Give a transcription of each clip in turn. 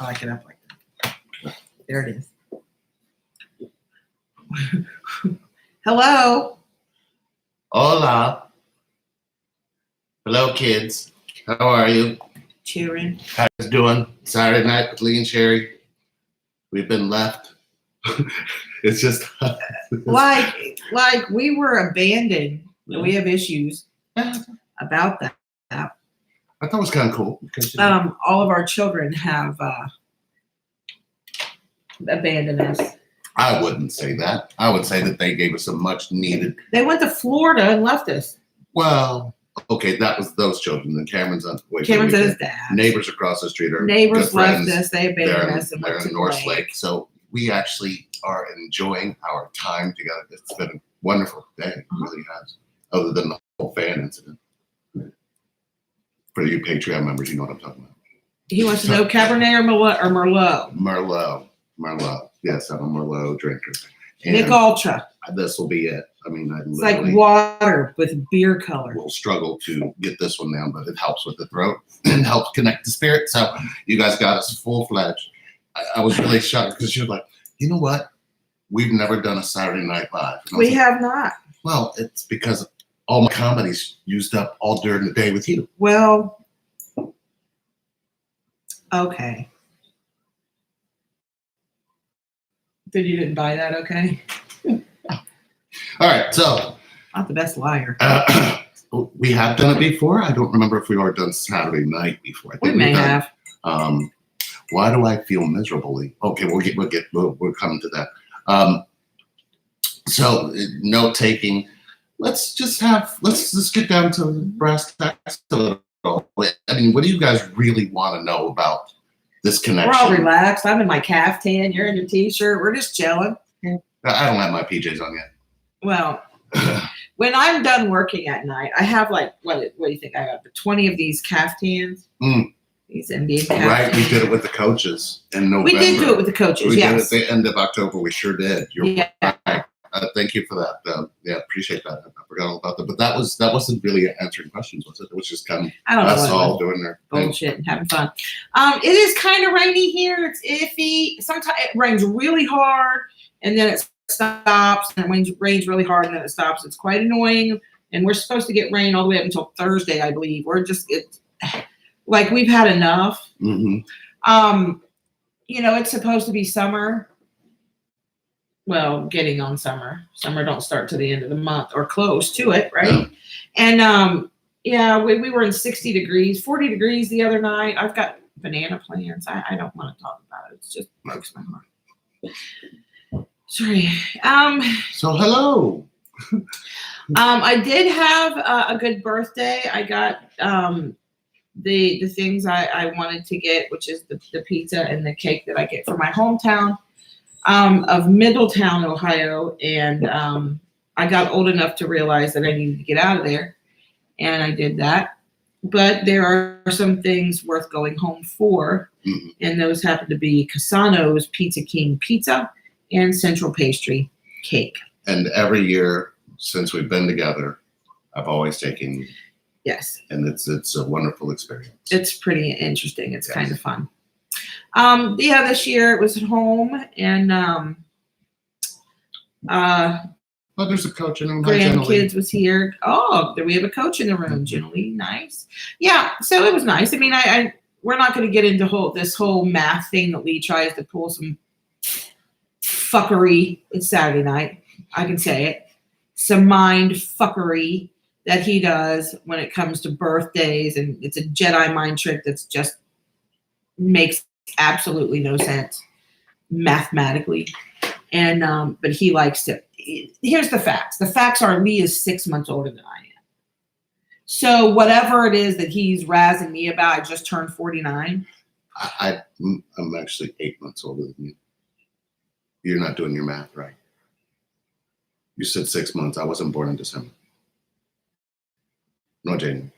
like it up like that. There it is. Hello. Hola. Hello, kids. How are you? Cheering. How you doing? Saturday night with Lee and Sherry. We've been left. It's just like we were abandoned. Yeah. We have issues about that. I thought it was kind of cool because all of our children have abandoned us. I wouldn't say that. I would say that they gave us a much needed. They went to Florida and left us. Well, okay, that was those children. And Cameron's on. Cameron's his dad. Neighbors across the street are neighbors left us. They abandoned us and they're went in to North Lake. So we actually are enjoying our time together. It's been a wonderful day. It really has. Other than the whole fan incident. For you Patreon members, you know what I'm talking about. He wants to know Cabernet or Merlot. Merlot. Yes, I'm a Merlot drinker. And Nick Ultra. This will be it. I mean, it's like water with beer color. We'll struggle to get this one down, but it helps with the throat and helps connect the spirit. So you guys got us full-fledged. I was really shocked because you're like, you know what? We've never done a Saturday Night Live. We have not. Well, it's because all my comedy's used up all during the day with you. Well, okay. Then you didn't buy that, okay? All right, so. Not the best liar. We have done it before. I don't remember if we already done Saturday night before. I think we may have. Why do I feel miserably? Okay, we'll come to that. So note taking. Let's just get down to brass tacks a little. I mean, what do you guys really want to know about this connection? We're all relaxed. I'm in my caftan. You're in your t-shirt. We're just chilling. I don't have my PJs on yet. Well, when I'm done working at night, I have like what do you think I have? 20 of these caftans. These Indian caftans. Right, we did it with the coaches in November. We did do it with the coaches. We yes. did it at the end of October. We sure did. You're right. Thank you for that. Yeah, appreciate that. I forgot all about that. But that wasn't really answering questions, was it? It was just kind of us all doing their bullshit and having fun. It is kind of rainy here. It's iffy. Sometimes it rains really hard and then it stops. And it rains really hard and then it stops. It's quite annoying. And we're supposed to get rain all the way up until Thursday, I believe. It's like we've had enough. Mm-hmm. It's supposed to be summer. Well, getting on summer. Summer don't start to the end of the month or close to it, right? Yeah. And we were in 60 degrees, 40 degrees the other night. I've got banana plants. I don't want to talk about it. It just breaks my heart. Sorry. So hello. I did have a good birthday. I got the things I wanted to get, which is the pizza and the cake that I get for my hometown. Of Middletown, Ohio, and I got old enough to realize that I needed to get out of there, and I did that. But there are some things worth going home for, and those happen to be Casano's Pizza King Pizza and Central Pastry Cake. And every year since we've been together, I've always taken you. Yes. And it's a wonderful experience. It's pretty interesting. It's kind of fun. This year it was at home and there's a coach in the room. Grandkids was here. Oh, we have a coach in the room, Julie. Nice. Yeah, so it was nice. I mean, we're not going to get into this whole math thing that Lee tries to pull some fuckery. It's Saturday night. I can say it. Some mind fuckery that he does when it comes to birthdays, and it's a Jedi mind trick that's just makes absolutely no sense mathematically. And but he likes to. Here's the facts. The facts are Lee is 6 months older than I am. So whatever it is that he's razzing me about, I just turned 49. I'm actually 8 months older than you. You're not doing your math right. You said 6 months. I wasn't born in December. No, January.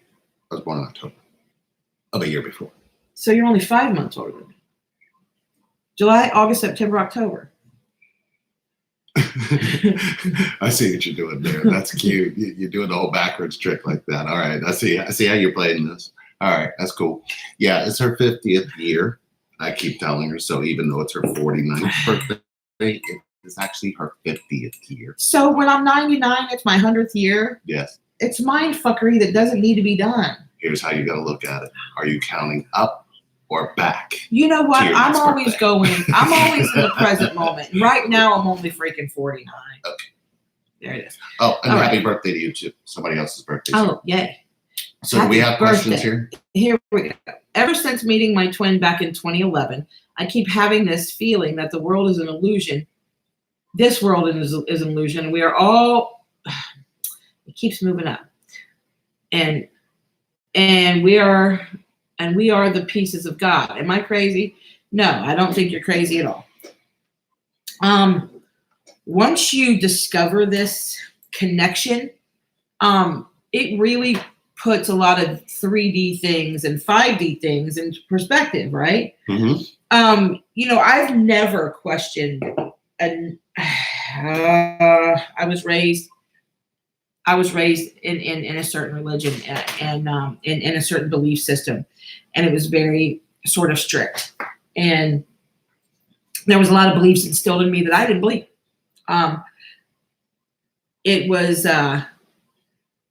I was born in October of a year before. So you're only 5 months older than me. July, August, September, October. I see what you're doing there. That's cute. You're doing the whole backwards trick like that. All right. I see how you're playing this. All right. That's cool. Yeah. It's her 50th year. I keep telling her. So even though it's her 49th birthday, it is actually her 50th year. So when I'm 99, it's my 100th year. Yes. It's mind fuckery that doesn't need to be done. Here's how you got to look at it. Are you counting up or back? You know what? your I'm next always birthday? I'm always in the present moment. Right now, I'm only freaking 49. Okay. There it is. Oh, and All happy right. birthday to you too. Somebody else's birthday. Oh, yay. So do we have happy questions birthday. here? Here we go. Ever since meeting my twin back in 2011, I keep having this feeling that the world is an illusion. This world is an illusion. We are all, it keeps moving up. And we are the pieces of God. Am I crazy? No, I don't think you're crazy at all. Once you discover this connection, it really puts a lot of 3D things and 5D things into perspective, right? Mm-hmm. I've never questioned, and I was raised in a certain religion and in a certain belief system, and it was very sort of strict, and there was a lot of beliefs instilled in me that I didn't believe.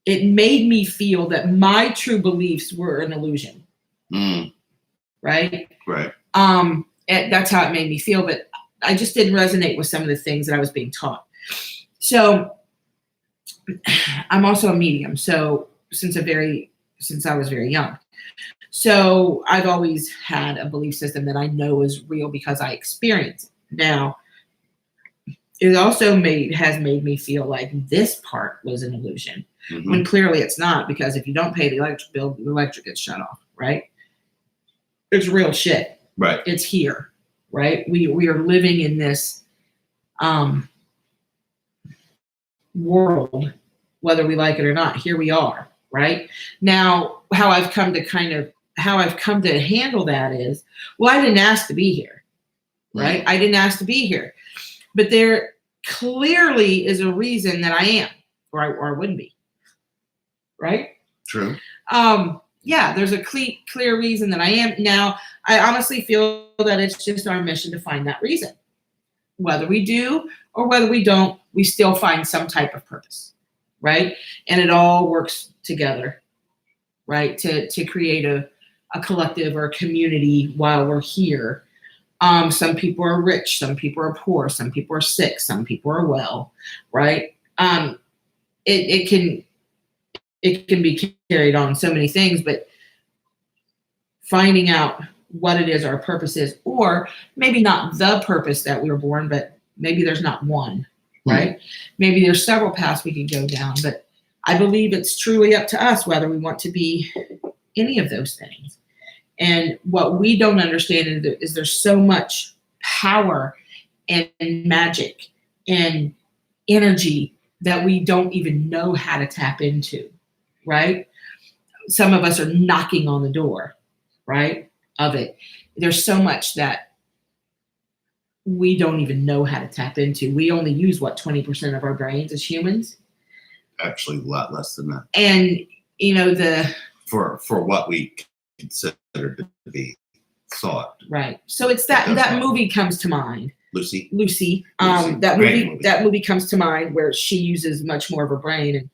It made me feel that my true beliefs were an illusion. Right? Right. That's how it made me feel, but I just didn't resonate with some of the things that I was being taught. So I'm also a medium. So since I was very young. So I've always had a belief system that I know is real because I experience it. Now, it also has made me feel like this part was an illusion. Mm-hmm. When clearly it's not, because if you don't pay the electric bill, the electric gets shut off, right? It's real shit. Right. It's here, right? We are living in this world, whether we like it or not. Here we are, right? Now, how I've come to handle that is, well, I didn't ask to be here, right? I didn't ask to be here, but there clearly is a reason that I am, or I wouldn't be. Right? True. Yeah, there's a clear reason that I am. Now, I honestly feel that it's just our mission to find that reason. Whether we do or whether we don't, we still find some type of purpose, right? And it all works together, right? To create a collective or a community while we're here. Some people are rich, some people are poor, some people are sick, some people are well, right? It can be carried on so many things, but finding out what it is our purpose is, or maybe not the purpose that we were born, but maybe there's not one, right? Maybe there's several paths we can go down, but I believe it's truly up to us whether we want to be any of those things. And what we don't understand is there's so much power and magic and energy that we don't even know how to tap into. Right? Some of us are knocking on the door, right, of it. There's so much that we don't even know how to tap into. We only use, 20% of our brains as humans? Actually, a lot less than that. And, For what we consider to be thought. Right. So it's that movie comes to mind. Lucy. That movie comes to mind where she uses much more of her brain, and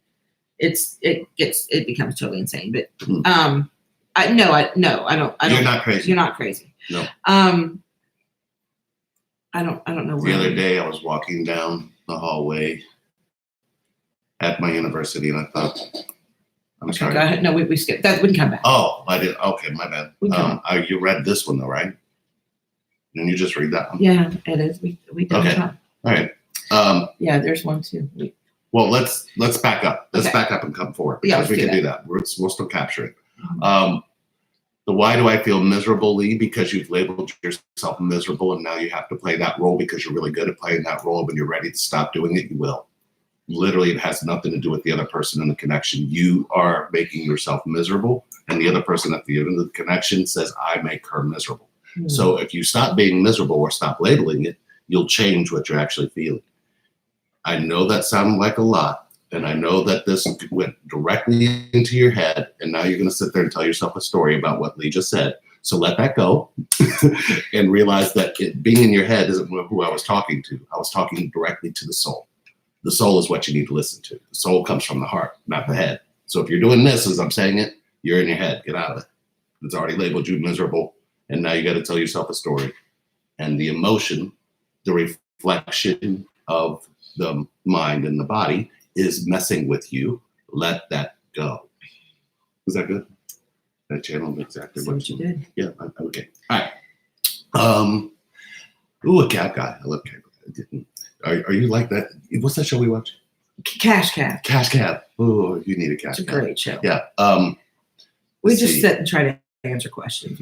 it becomes totally insane. But I don't. You're not crazy. You're not crazy. No. I don't know. The other day I was walking down the hallway at my university, and I thought, I'm sorry. Go ahead. No, we skipped that. We can come back. Oh, I did. Okay, my bad. You read this one though, right? Didn't you just read that one? Yeah, it is. We did. Okay. All right. Yeah, there's one too. Well, let's back up. Let's Okay. back up and come forward, Yeah, because we can do that. We'll still capture it. The why do I feel miserably? Because you've labeled yourself miserable, and now you have to play that role because you're really good at playing that role. When you're ready to stop doing it, you will. Literally, it has nothing to do with the other person in the connection. You are making yourself miserable, and the other person at the end of the connection says, I make her miserable. So if you stop being miserable or stop labeling it, you'll change what you're actually feeling. I know that sounded like a lot, and I know that this went directly into your head, and now you're going to sit there and tell yourself a story about what Lee just said. So let that go and realize that being in your head isn't who I was talking to. I was talking directly to the soul. The soul is what you need to listen to. The soul comes from the heart, not the head. So if you're doing this as I'm saying it, you're in your head. Get out of it. It's already labeled you miserable. And now you got to tell yourself a story. And the emotion, the reflection of the mind and the body is messing with you. Let that go. Is that good? That channeled exactly what you did. Yeah. Okay. All right. Ooh, a cat guy. I love cat guy. Are you like that? What's that show we watch? Cash Cab. Cash Cab. Oh, you need a cash It's a cab. great show. Yeah. We just sit and try to answer questions.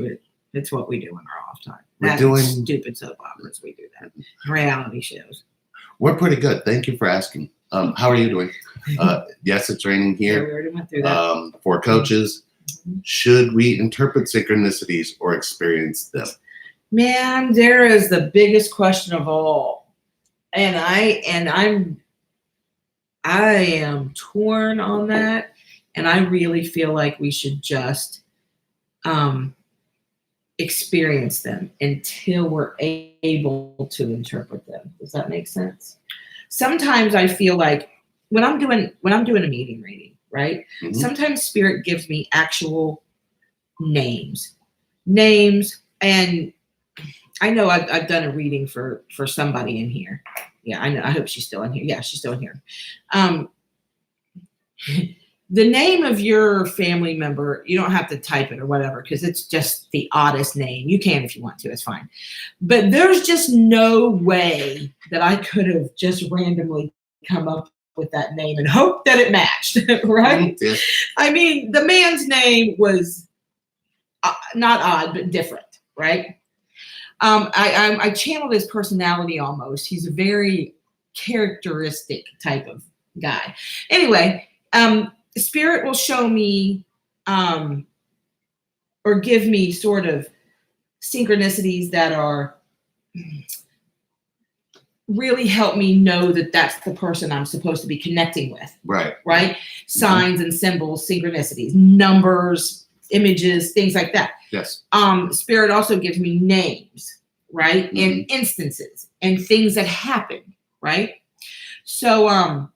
It's what we do in our off time. We're That's doing stupid soap operas. We do that. Reality shows. We're pretty good. Thank you for asking. How are you doing? Yes, it's raining Yeah, here. we already went through that. For coaches, should we interpret synchronicities or experience them? Man, there is the biggest question of all. And I am torn on that. And I really feel like we should just experience them until we're able to interpret them. Does that make sense? Sometimes I feel like when I'm doing a meeting reading, right? Mm-hmm. Sometimes spirit gives me actual names, and I know I've done a reading for somebody in here. Yeah, I know. I hope she's still in here. Yeah, she's still in here. The name of your family member, you don't have to type it or whatever, because it's just the oddest name. You can if you want to, it's fine. But there's just no way that I could have just randomly come up with that name and hope that it matched, right? Yeah. I mean, the man's name was not odd, but different, right? I channeled his personality almost. He's a very characteristic type of guy. Anyway, Spirit will show me or give me sort of synchronicities that are really help me know that that's the person I'm supposed to be connecting with. Right. Right? Signs and symbols, synchronicities, numbers, images, things like that. Yes. Spirit also gives me names, right? Mm-hmm. And instances and things that happen, right? So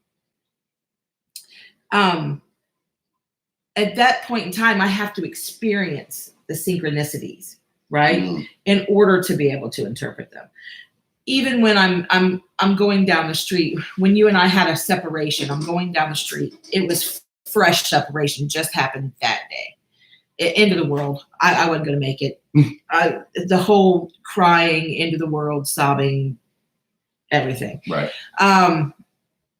at that point in time, I have to experience the synchronicities, right? Mm. In order to be able to interpret them. Even when I'm going down the street, when you and I had a separation, I'm going down the street. It was fresh separation, just happened that day. End of the world. I wasn't going to make it. The whole crying, end of the world, sobbing, everything. Right.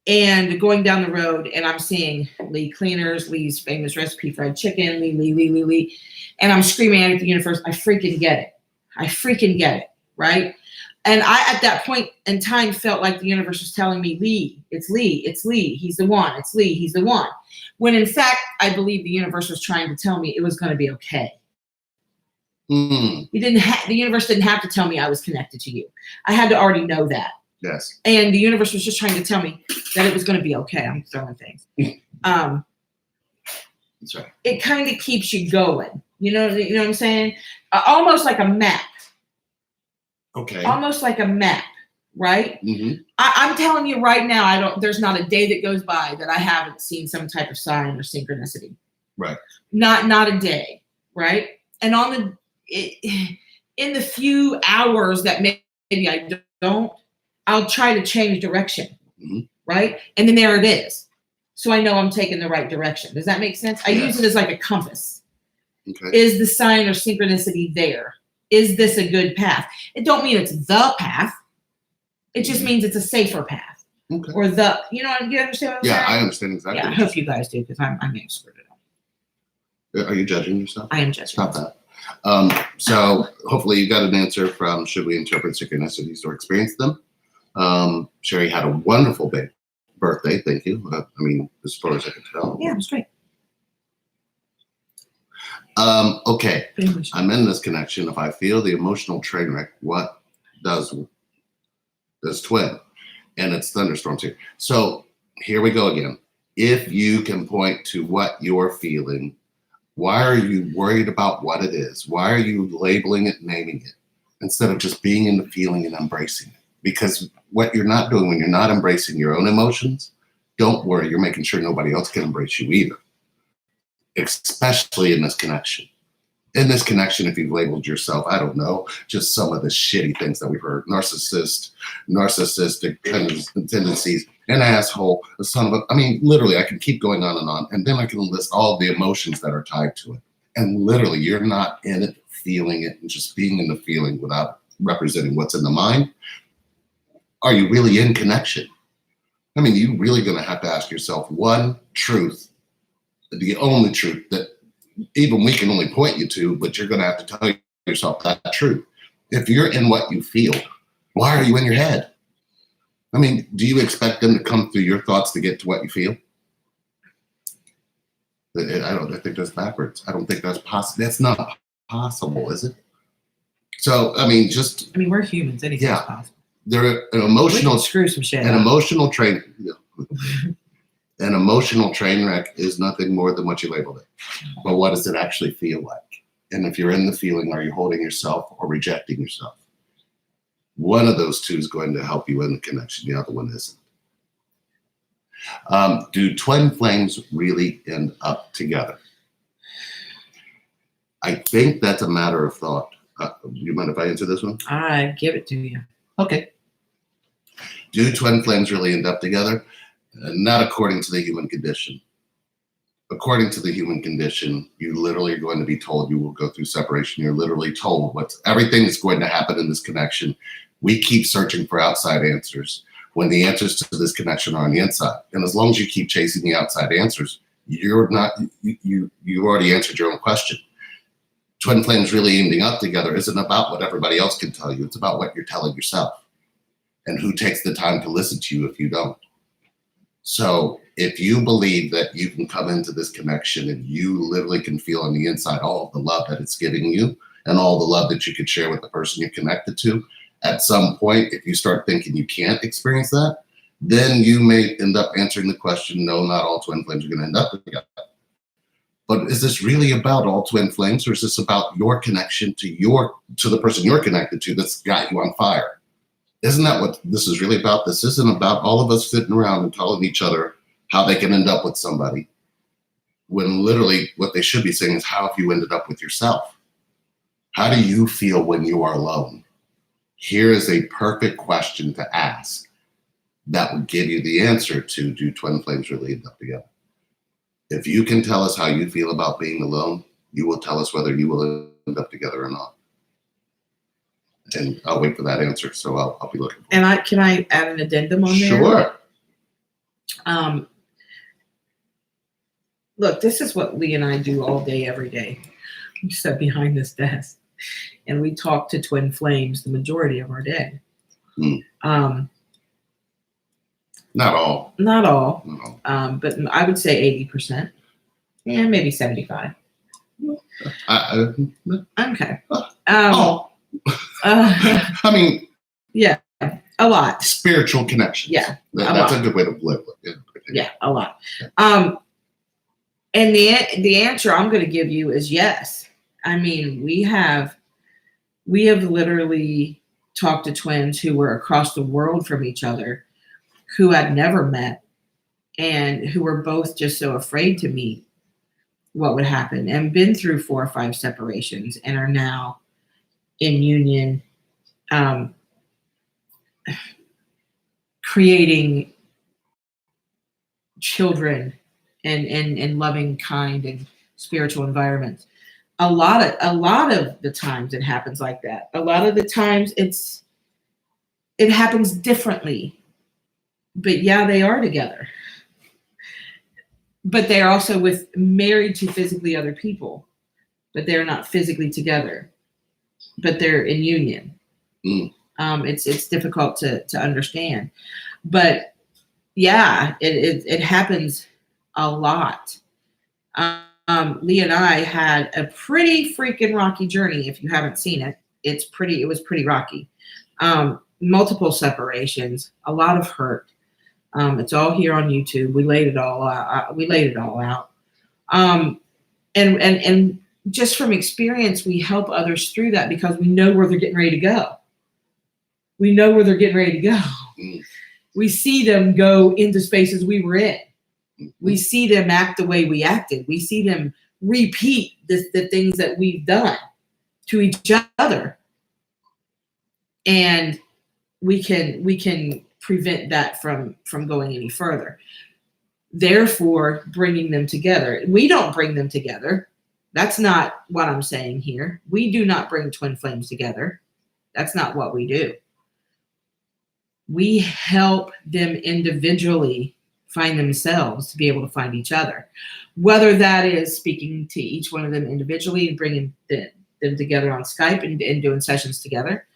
And going down the road, and I'm seeing Lee Cleaners, Lee's famous recipe fried chicken, Lee. And I'm screaming at the universe, I freaking get it. Right? And I, at that point in time, felt like the universe was telling me, Lee, it's Lee, he's the one, it's Lee, he's the one. When in fact, I believe the universe was trying to tell me it was going to be okay. Mm. The universe didn't have to tell me I was connected to you. I had to already know that. Yes. And the universe was just trying to tell me that it was going to be okay. I'm throwing things. That's right. It kind of keeps you going. You know what I'm saying? Almost like a map. Okay. Almost like a map, right? Mm-hmm. I'm telling you right now, there's not a day that goes by that I haven't seen some type of sign or synchronicity. Right. Not a day, right? And in the few hours that maybe I don't, I'll try to change direction, mm-hmm. right? And then there it is. So I know I'm taking the right direction. Does that make sense? I use it as like a compass. Okay. Is the sign or synchronicity there? Is this a good path? It don't mean it's the path. It just means it's a safer path. Okay. Or you understand what I'm saying? Yeah, I understand exactly. Yeah, I hope you guys do, because I may have screwed it up. Are you judging yourself? I am judging. Stop that. So hopefully you got an answer from should we interpret synchronicities or experience them? Sherry had a wonderful birthday. Thank you. As far as I can tell. Yeah, it was great. Okay. I'm in this connection. If I feel the emotional train wreck, what does twin? And it's thunderstorms here. So here we go again. If you can point to what you're feeling, Why are you worried about what it is? Why are you labeling it, naming it, instead of just being in the feeling and embracing it? Because what you're not doing when you're not embracing your own emotions, don't worry, you're making sure nobody else can embrace you either, especially in this connection. In this connection, if you've labeled yourself, I don't know, just some of the shitty things that we've heard, narcissistic tendencies, an asshole, a son of a, I mean, literally, I can keep going on, and then I can list all the emotions that are tied to it. And literally, you're not in it, feeling it, and just being in the feeling without representing what's in the mind. Are you really in connection? I mean, you're really going to have to ask yourself one truth, the only truth that even we can only point you to, but you're going to have to tell yourself that truth. If you're in what you feel, why are you in your head? I mean, do you expect them to come through your thoughts to get to what you feel? I think that's backwards. I don't think that's possible. That's not possible, is it? So, I mean, we're humans. Anything's possible. They're an emotional, screw some shit. An emotional train. An emotional train wreck is nothing more than what you labeled it. But what does it actually feel like? And if you're in the feeling, are you holding yourself or rejecting yourself? One of those two is going to help you in the connection. The other one isn't. Do twin flames really end up together? I think that's a matter of thought. You mind if I answer this one? I give it to you. Okay. Do twin flames really end up together? Not according to the human condition. According to the human condition, you literally are going to be told you will go through separation. You're literally told everything is going to happen in this connection. We keep searching for outside answers when the answers to this connection are on the inside. And as long as you keep chasing the outside answers, you already answered your own question. Twin flames really ending up together isn't about what everybody else can tell you. It's about what you're telling yourself and who takes the time to listen to you if you don't. So if you believe that you can come into this connection and you literally can feel on the inside all of the love that it's giving you and all the love that you could share with the person you're connected to, at some point, if you start thinking you can't experience that, then you may end up answering the question, no, not all twin flames are going to end up together. But is this really about all twin flames, or is this about your connection to the person you're connected to that's got you on fire? Isn't that what this is really about? This isn't about all of us sitting around and telling each other how they can end up with somebody, when literally what they should be saying is, how have you ended up with yourself? How do you feel when you are alone? Here is a perfect question to ask that would give you the answer to, do twin flames really end up together? If you can tell us how you feel about being alone, you will tell us whether you will end up together or not. And I'll wait for that answer. So I'll be looking for it. And can I add an addendum on there? Sure. Look, this is what Lee and I do all day, every day. We sit behind this desk and we talk to twin flames the majority of our day. Not all. Not all. No. But I would say 80%. Yeah, maybe 75. Okay. I mean, yeah, a lot. Spiritual connections. Yeah, that's a good way to live it. Yeah, a lot. And the answer I'm going to give you is yes. I mean, we have literally talked to twins who were across the world from each other, who had never met, and who were both just so afraid to meet what would happen, and been through 4 or 5 separations, and are now in union, creating children and loving, kind, and spiritual environments. A lot of the times it happens like that. A lot of the times it happens differently. But yeah, they are together. But they're also married to physically other people. But they're not physically together. But they're in union. It's difficult to understand. But yeah, it happens a lot. Lee and I had a pretty freaking rocky journey. If you haven't seen it, it was pretty rocky. Multiple separations, a lot of hurt. It's all here on YouTube. We laid it all out. And just from experience, we help others through that because we know where they're getting ready to go. We know where they're getting ready to go. We see them go into spaces we were in. We see them act the way we acted. We see them repeat the things that we've done to each other. And we can prevent that from going any further. Therefore, bringing them together. We don't bring them together. That's not what I'm saying here. We do not bring twin flames together. That's not what we do. We help them individually find themselves to be able to find each other. Whether that is speaking to each one of them individually and bringing them together on Skype and doing sessions together.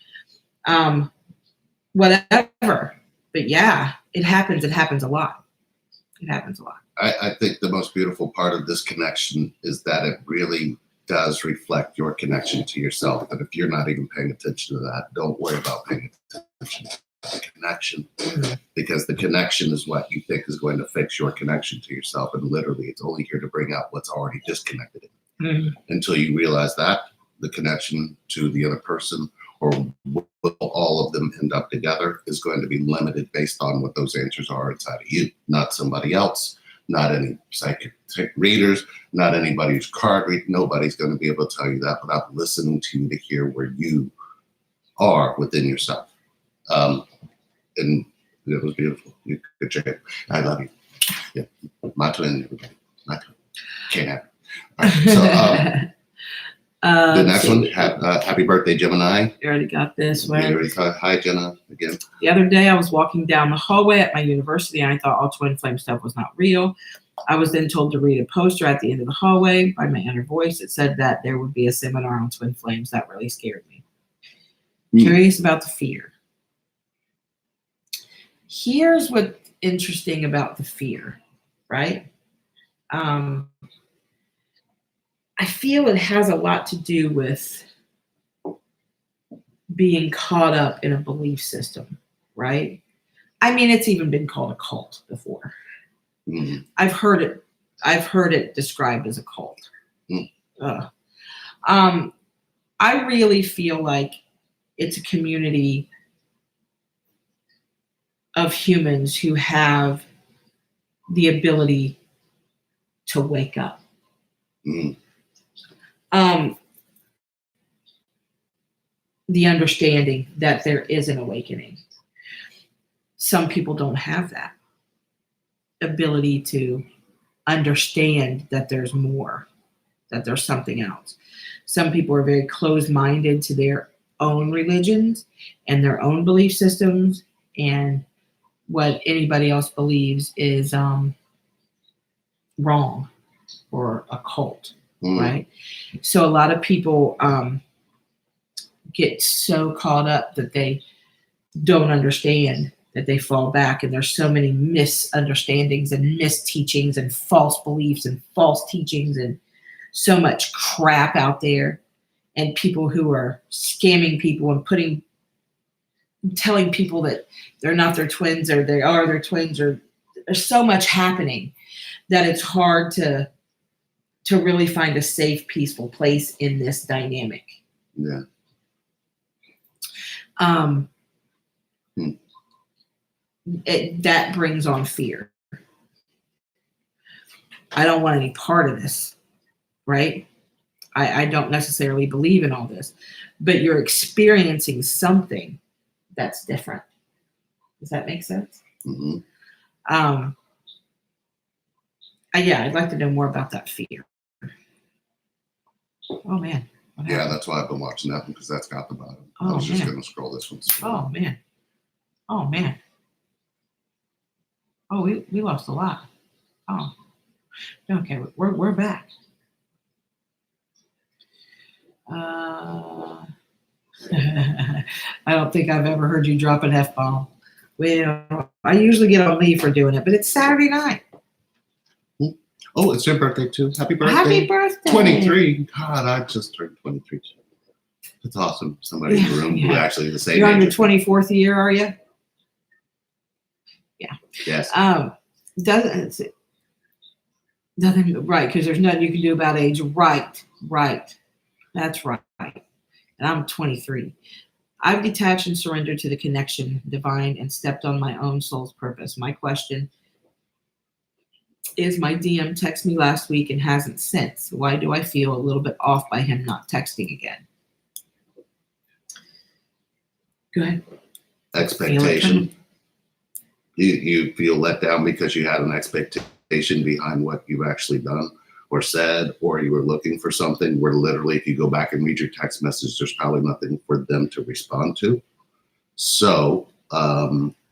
Whatever. But yeah, it happens. It happens a lot. It happens a lot. I think the most beautiful part of this connection is that it really does reflect your connection to yourself. But if you're not even paying attention to that, don't worry about paying attention to the connection, because the connection is what you think is going to fix your connection to yourself. And literally, it's only here to bring out what's already disconnected. Until you realize that the connection to the other person, or will all of them end up together, is going to be limited based on what those answers are inside of you, not somebody else, not any psychic readers, not anybody who's card read. Nobody's going to be able to tell you that without listening to you to hear where you are within yourself. And it was beautiful. Good job. I love you. Yeah, my twin, everybody. My twin. Can't have it. All right, so the next one, happy birthday, Gemini. You already got this one. You already got, hi, Jenna, again. The other day, I was walking down the hallway at my university, and I thought all twin flame stuff was not real. I was then told to read a poster at the end of the hallway by my inner voice. It said that there would be a seminar on twin flames. That really scared me. Curious about the fear. Here's what's interesting about the fear, right? I feel it has a lot to do with being caught up in a belief system, right? I mean, it's even been called a cult before. I've heard it described as a cult. I really feel like it's a community of humans who have the ability to wake up. The understanding that there is an awakening. Some people don't have that ability to understand that there's more, that there's something else. Some people are very closed-minded to their own religions and their own belief systems, and what anybody else believes is wrong or a cult, right? So a lot of people get so caught up that they don't understand, that they fall back, and there's so many misunderstandings and misteachings and false beliefs and false teachings and so much crap out there, and people who are scamming people and telling people that they're not their twins or they are their twins, or there's so much happening that it's hard to really find a safe, peaceful place in this dynamic. Yeah. That brings on fear. I don't want any part of this, right? I don't necessarily believe in all this, but you're experiencing something that's different. Does that make sense? Yeah, I'd like to know more about that fear. Oh man. Yeah, that's why I've been watching that one, because that's got the bottom. I was just going to scroll this one. Oh man. Oh, we lost a lot. Oh, okay, we're back. I don't think I've ever heard you drop an F-bomb. Well, I usually get on leave for doing it, but it's Saturday night. Oh, it's your birthday too. Happy birthday. Happy birthday. 23. God, I just turned 23. That's awesome. Somebody in the room who actually the same You're on age. your 24th year, are you? Yeah. Yes. Nothing, right, because there's nothing you can do about age. Right. That's right. And I'm 23. I've detached and surrendered to the connection divine and stepped on my own soul's purpose. My question is, my DM texted me last week and hasn't since. Why do I feel a little bit off by him not texting again? Go ahead. Expectation. You feel let down because you had an expectation behind what you've actually done or said, or you were looking for something where literally if you go back and read your text message, there's probably nothing for them to respond to. So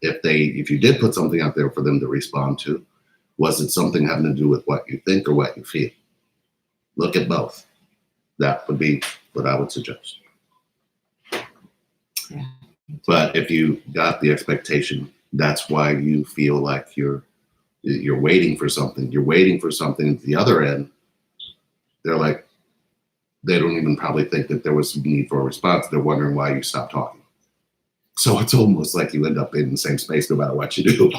if you did put something out there for them to respond to, was it something having to do with what you think or what you feel? Look at both. That would be what I would suggest. Yeah. But if you got the expectation, that's why you feel like you're waiting for something. You're waiting for something at the other end. They're like, they don't even probably think that there was a need for a response. They're wondering why you stopped talking. So it's almost like you end up in the same space no matter what you do.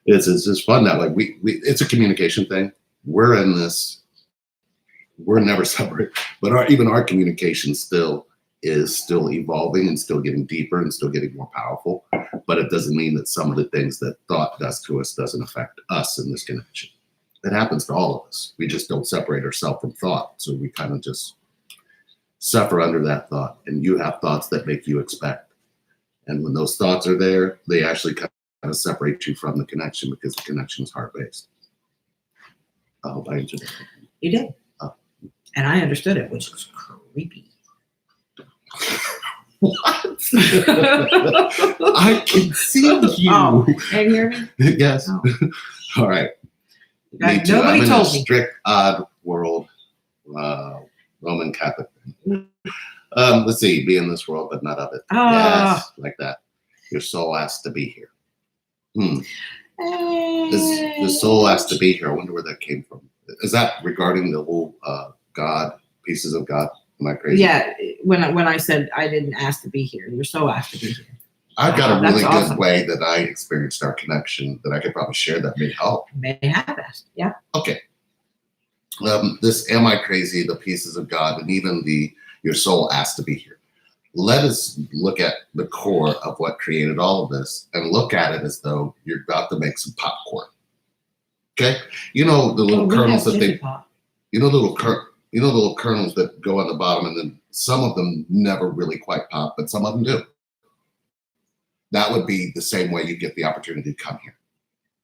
It's just fun that way. It's a communication thing. We're in this. We're never separate, but even our communication is still evolving and still getting deeper and still getting more powerful. But it doesn't mean that some of the things that thought does to us doesn't affect us in this connection. It happens to all of us. We just don't separate ourselves from thought. So we kind of just suffer under that thought. And you have thoughts that make you expect. And when those thoughts are there, they actually kind of separate you from the connection because the connection is heart-based. I hope I answered that. You did. Oh. And I understood it, which was creepy. What? I can see you. Oh, can you hear me? Yes. Oh. All right. Me too. Nobody I'm told in a me. strict odd world, Roman Catholic thing. Let's see, be in this world, but not of it. Yes, like that. Your soul has to be here. The soul has to be here. I wonder where that came from. Is that regarding the whole God, pieces of God? Am I crazy? Yeah, when I said I didn't ask to be here, you're so asked to be here. I've got a really That's good way that I experienced our connection that I could probably share that may help. May have asked, yeah. Okay. This am I crazy, the pieces of God, and even your soul asked to be here. Let us look at the core of what created all of this and look at it as though you're about to make some popcorn. Okay? You know the little kernels that they Pop. you know the little kernels that go on the bottom, and then some of them never really quite pop, but some of them do. That would be the same way you get the opportunity to come here.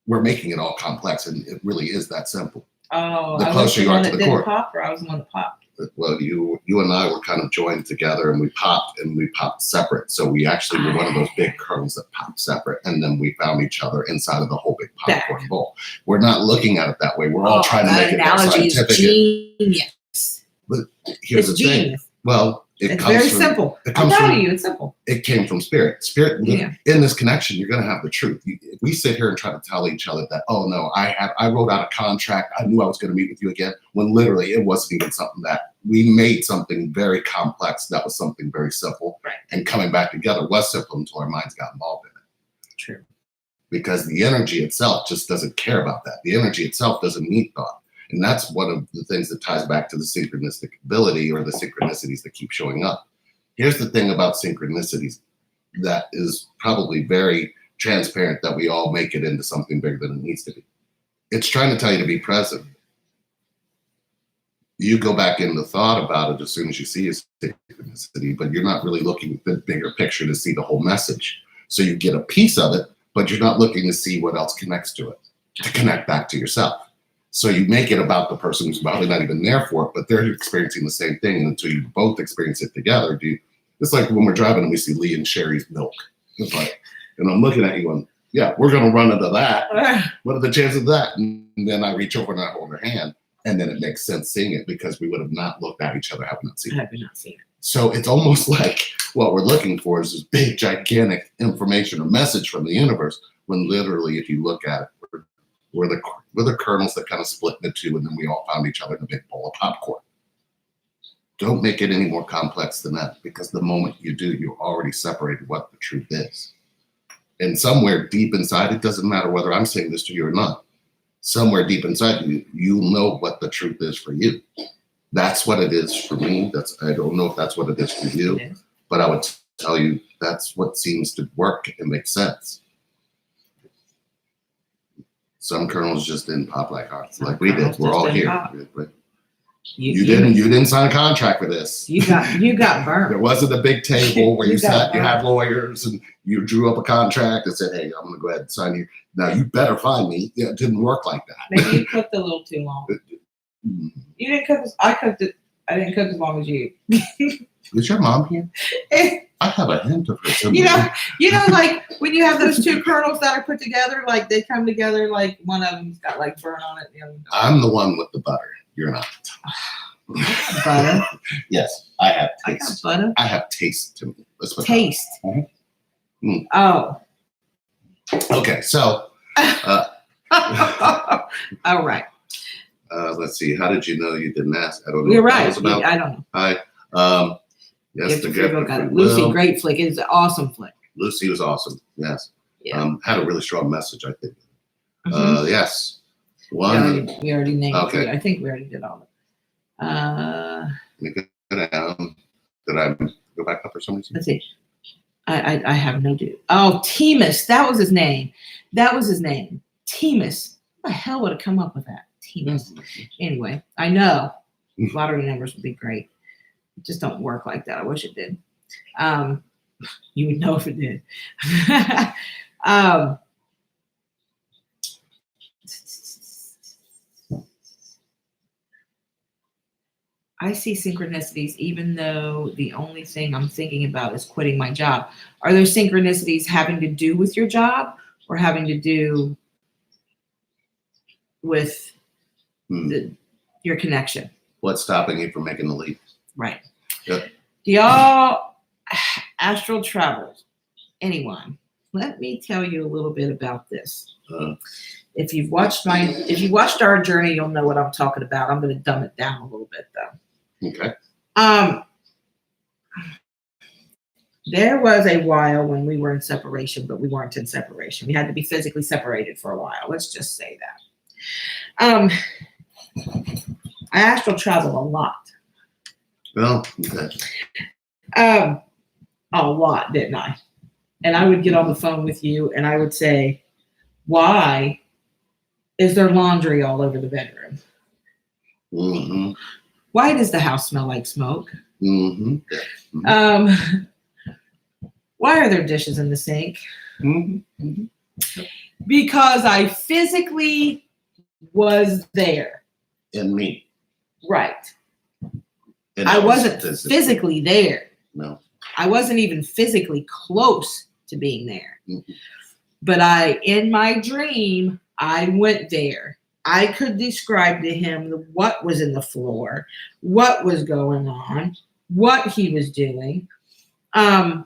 We're making it all complex, and it really is that simple. Oh, The I was closer the you are one to that the didn't core. pop, or I was the one that popped. Well, you and I were kind of joined together, and we popped separate. So we actually were one of those big kernels that popped separate, and then we found each other inside of the whole big popcorn bowl. We're not looking at it that way. We're all trying to make it more analogy scientific. is genius. But here's It's the thing. genius. Well, It's very simple. I'm proud of you. It's simple. It came from spirit. Spirit, Yeah. in this connection, you're going to have the truth. If we sit here and try to tell each other that, oh no, I wrote out a contract. I knew I was going to meet with you again, when literally it wasn't even something that we made something very complex. That was something very simple. Right. And coming back together was simple until our minds got involved in it. True. Because the energy itself just doesn't care about that. The energy itself doesn't need thought. And that's one of the things that ties back to the synchronistic ability, or the synchronicities that keep showing up. Here's the thing about synchronicities that is probably very transparent, that we all make it into something bigger than it needs to be. It's trying to tell you to be present. You go back into thought about it as soon as you see a synchronicity, but you're not really looking at the bigger picture to see the whole message. So you get a piece of it, but you're not looking to see what else connects to it, to connect back to yourself. So you make it about the person who's probably not even there for it, but they're experiencing the same thing. And until you both experience it together, it's like when we're driving and we see Lee and Sherry's milk. It's like, and I'm looking at you and, yeah, we're going to run into that. What are the chances of that? And then I reach over and I hold her hand, and then it makes sense seeing it, because we would have not looked at each other, have not seen it. Have not seen it. So it's almost like what we're looking for is this big, gigantic information or message from the universe, when literally, if you look at it, we're the kernels that kind of split into two, and then we all found each other in a big bowl of popcorn. Don't make it any more complex than that, because the moment you do, you're already separated what the truth is. And somewhere deep inside, it doesn't matter whether I'm saying this to you or not. somewhere deep inside you, you know what the truth is for you. That's what it is for me. I don't know if that's what it is for you, but I would tell you that's what seems to work and make sense. Some kernels just didn't pop like ours, like we did. We're all here. You didn't sign a contract for this. You got burned. There wasn't a big table where you sat, you had lawyers, and you drew up a contract and said, "Hey, I'm gonna go ahead and sign you. Now you better find me." Yeah, it didn't work like that. Maybe you cooked a little too long. You didn't cook. I cooked it. I didn't cook as long as you. Is your mom here? I have a hint of her. You know, like when you have those two kernels that are put together, like they come together, like one of them's got like burn on it. The other I'm the one with the butter. You're not. Butter. Yes, I have taste. I got butter. I have taste to me. Let's put taste. Mm-hmm. Oh. Okay, so. All right. Let's see. How did you know you didn't ask? I don't know. You're right. About. I don't know. Hi. Yes, the got Lucy, great flick. It's an awesome flick. Lucy was awesome. Yes. Yeah. Had a really strong message, I think. Mm-hmm. Yes. One. We already named. Okay. Three. I think we already did all of it. Let me go down. Did I go back up for some reason? Let's see. I have no dude. Oh, Temus. That was his name. Temus. What the hell would have come up with that? Temus. Mm-hmm. Anyway, I know lottery numbers would be great. It just don't work like that. I wish it did. You would know if it did. I see synchronicities, even though the only thing I'm thinking about is quitting my job. Are those synchronicities having to do with your job or having to do with your connection? What's stopping you from making the leap? Right. Yep. Do y'all astral travels? Anyone? Let me tell you a little bit about this. If you've watched our journey, you'll know what I'm talking about. I'm going to dumb it down a little bit though. Okay. There was a while when we were in separation, but we weren't in separation. We had to be physically separated for a while. Let's just say that. I astral travel a lot. Well, okay. A lot, didn't I? And I would get on the phone with you and I would say, why is there laundry all over the bedroom? Mm-hmm. Why does the house smell like smoke? Mm-hmm. Mm-hmm. Why are there dishes in the sink? Mm-hmm. Mm-hmm. Because I physically was there. And me. Right. And I wasn't physically there. No. I wasn't even physically close to being there. Mm-hmm. But in my dream, I went there. I could describe to him what was in the floor, what was going on, what he was doing. I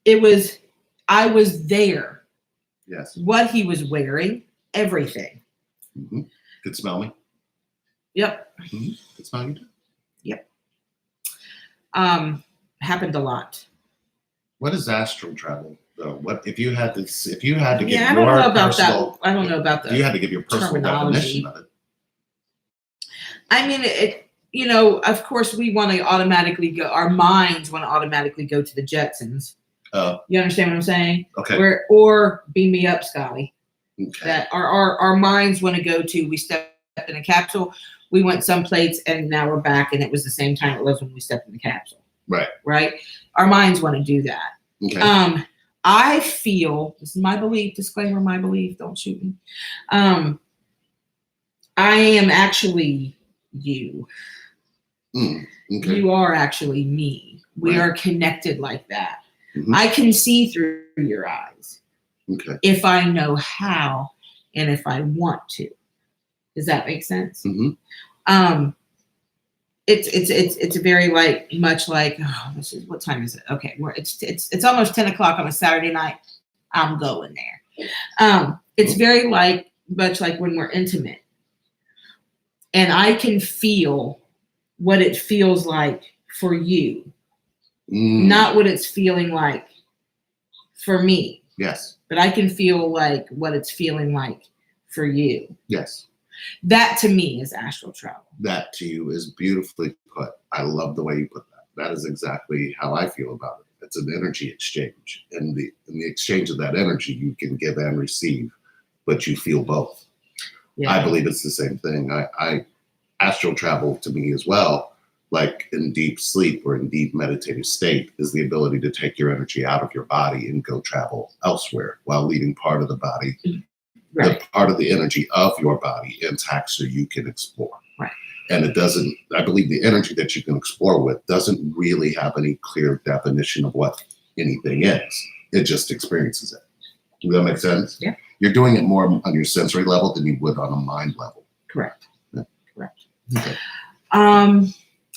was there. Yes. What he was wearing, everything. Mm-hmm. Could smell me. Yep. Mm-hmm. Could smell you too. Yep. Happened a lot. What is astral travel? What if you had to? If you had to give I don't know about that. I don't know about that. You had to give your personal definition of it. I mean, you know, of course, we want to automatically go. Our minds want to automatically go to the Jetsons. You understand what I'm saying? Okay. Or beam me up, Scotty. Okay. That our minds want to go to. We stepped in a capsule. We went someplace, and now we're back, and it was the same time it was when we stepped in the capsule. Right. Right. Our minds want to do that. Okay. I feel, this is my belief, disclaimer, my belief, don't shoot me. I am actually you. Okay. You are actually me. We are connected like that. Mm-hmm. I can see through your eyes. Okay. If I know how and if I want to. Does that make sense? Mm-hmm. It's very much like, what time is it? Okay, it's almost 10 o'clock on a Saturday night. I'm going there. It's very much like when we're intimate, and I can feel what it feels like for you, not what it's feeling like for me. Yes, but I can feel like what it's feeling like for you. Yes. That to me is astral travel. That to you is beautifully put. I love the way you put that. That is exactly how I feel about it. It's an energy exchange. And in the exchange of that energy, you can give and receive, but you feel both. Yeah. I believe it's the same thing. I astral travel to me as well, like in deep sleep or in deep meditative state, is the ability to take your energy out of your body and go travel elsewhere while leaving part of the body, Right. the part of the energy of your body intact so you can explore. Right. And it doesn't, I believe the energy that you can explore with doesn't really have any clear definition of what anything is. It just experiences it. Does that make sense? Yeah. You're doing it more on your sensory level than you would on a mind level. Correct. Yeah. Correct. Okay.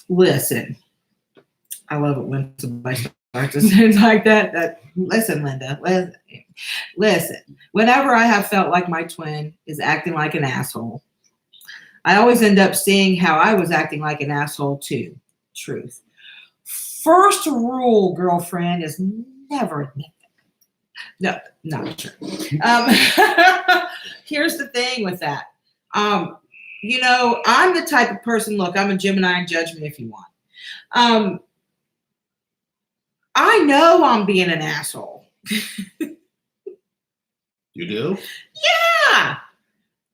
Listen, I love it when somebody starts to say like that. Listen, Linda, listen. Whenever I have felt like my twin is acting like an asshole, I always end up seeing how I was acting like an asshole too. Truth. First rule, girlfriend, is never admit that. No, not true. Here's the thing with that. You know, I'm the type of person, look, I'm a Gemini, judge me if you want. I know I'm being an asshole. You do? Yeah.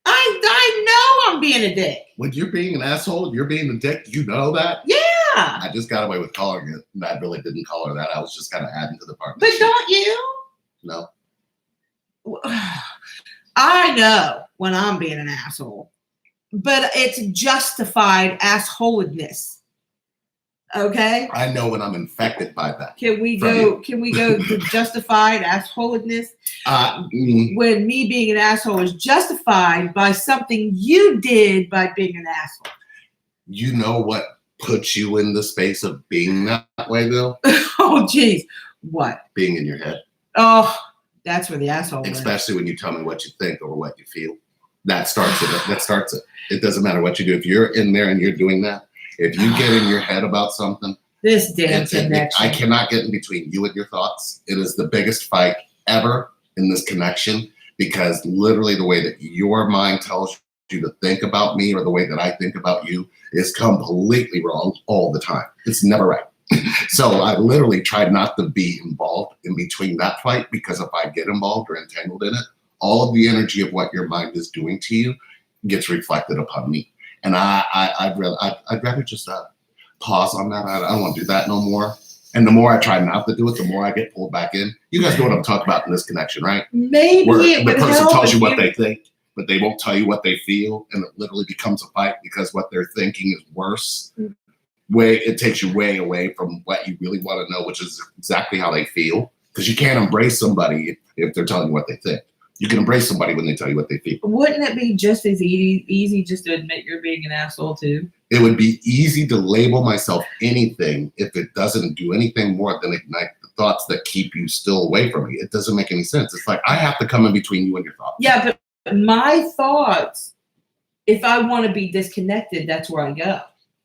I know I'm being a dick. When you're being an asshole, you're being a dick, you know that? Yeah. I just got away with calling it, and I really didn't call her that. I was just kind of adding to the part. But don't you? No. I know when I'm being an asshole, but it's justified assholeness. Okay. I know when I'm infected by that. Can we go to justified assholeness? When me being an asshole is justified by something you did by being an asshole. You know what puts you in the space of being that way, though? Oh, geez. What? Being in your head. Oh, that's where the asshole is. Especially when you tell me what you think or what you feel. That starts it. That starts it. It doesn't matter what you do. If you're in there and you're doing that, if you get in your head about something, this damn connection. I cannot get in between you and your thoughts. It is the biggest fight ever in this connection, because literally the way that your mind tells you to think about me or the way that I think about you is completely wrong all the time. It's never right. So I literally tried not to be involved in between that fight, because if I get involved or entangled in it, all of the energy of what your mind is doing to you gets reflected upon me. And I'd rather just pause on that. I don't want to do that no more. And the more I try not to do it, the more I get pulled back in. You guys know what I'm talking about in this connection, right? Maybe where it would the person help tells you what you they think, but they won't tell you what they feel, and it literally becomes a fight because what they're thinking is worse. It takes you way away from what you really want to know, which is exactly how they feel. Because you can't embrace somebody if they're telling you what they think. You can embrace somebody when they tell you what they feel. Wouldn't it be just as easy just to admit you're being an asshole too? It would be easy to label myself anything if it doesn't do anything more than ignite the thoughts that keep you still away from me. It doesn't make any sense. It's like I have to come in between you and your thoughts. Yeah, but my thoughts, if I want to be disconnected, that's where I go.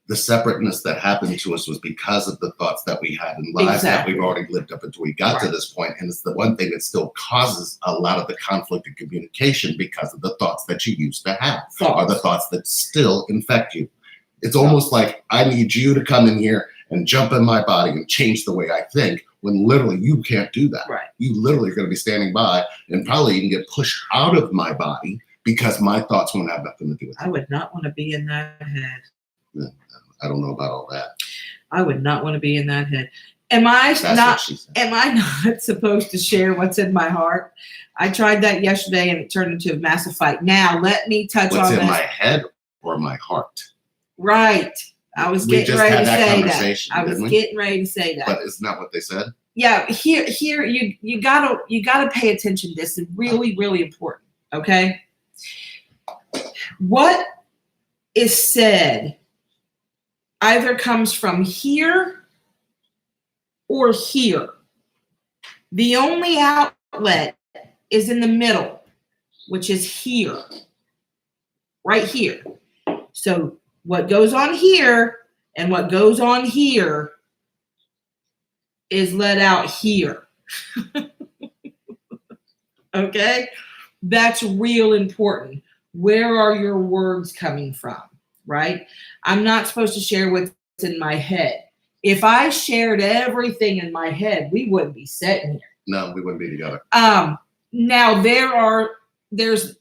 The separateness that happened to us was because of the thoughts that we had in lives that we've already lived up until we got to this point. And it's the one thing that still causes a lot of the conflict in communication, because of the thoughts that you used to have are the thoughts that still infect you. It's almost like I need you to come in here and jump in my body and change the way I think, when literally you can't do that. Right. You literally are going to be standing by and probably even get pushed out of my body because my thoughts won't have nothing to do with it. I would not want to be in that head. Yeah, I don't know about all that. I would not want to be in that head. Am I not supposed to share what's in my heart? I tried that yesterday and it turned into a massive fight. Now let me touch what's on in this. my head or my heart? Right. I was getting ready to say that. I was getting ready to say that. But isn't that what they said? Yeah. Here, you gotta pay attention to this. It's really, really important. Okay. What is said either comes from here or here. The only outlet is in the middle, which is here, right here. So what goes on here and what goes on here is let out here. Okay? That's real important. Where are your words coming from? Right? I'm not supposed to share what's in my head. If I shared everything in my head, we wouldn't be sitting here. No, we wouldn't be together. Now there's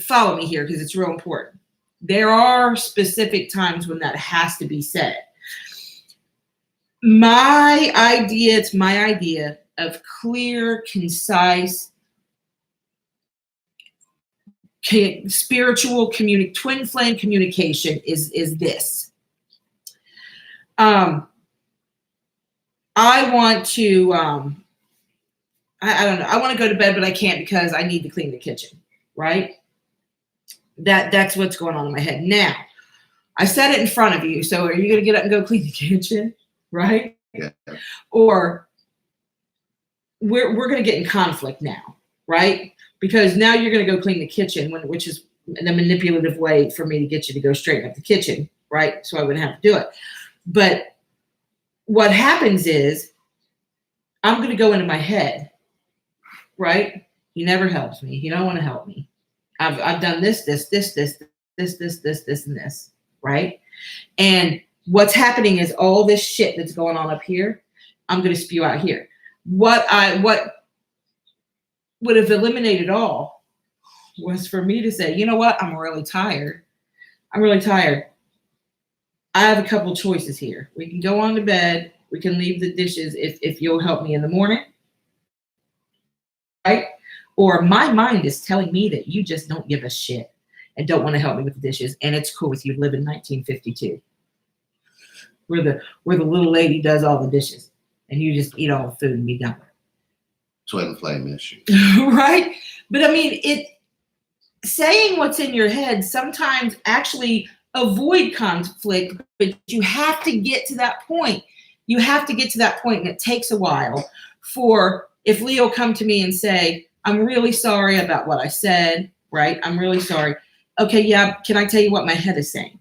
follow me here because it's real important. There are specific times when that has to be said. It's my idea of clear, concise, spiritual twin flame communication is this. I want to I don't know. I want to go to bed, but I can't because I need to clean the kitchen, right? That's what's going on in my head. Now, I said it in front of you, so are you going to get up and go clean the kitchen, right? Yeah. Or we're going to get in conflict now, right? Because now you're going to go clean the kitchen, which is the manipulative way for me to get you to go straighten up the kitchen, right? So I wouldn't have to do it. But what happens is I'm going to go into my head, right? He never helps me. He don't want to help me. I've done this, and this, right? And what's happening is all this shit that's going on up here, I'm going to spew out here. What would have eliminated all was for me to say, you know what? I'm really tired. I have a couple choices here. We can go on to bed. We can leave the dishes if you'll help me in the morning. Right? Or my mind is telling me that you just don't give a shit and don't want to help me with the dishes. And it's cool with you to live in 1952. Where the little lady does all the dishes and you just eat all the food and be done with it. Twin flame issue. Right? But I mean, saying what's in your head sometimes actually avoid conflict, but you have to get to that point. You have to get to that point, and it takes a while for if Leo come to me and say, I'm really sorry about what I said, right? I'm really sorry. Okay, yeah, can I tell you what my head is saying?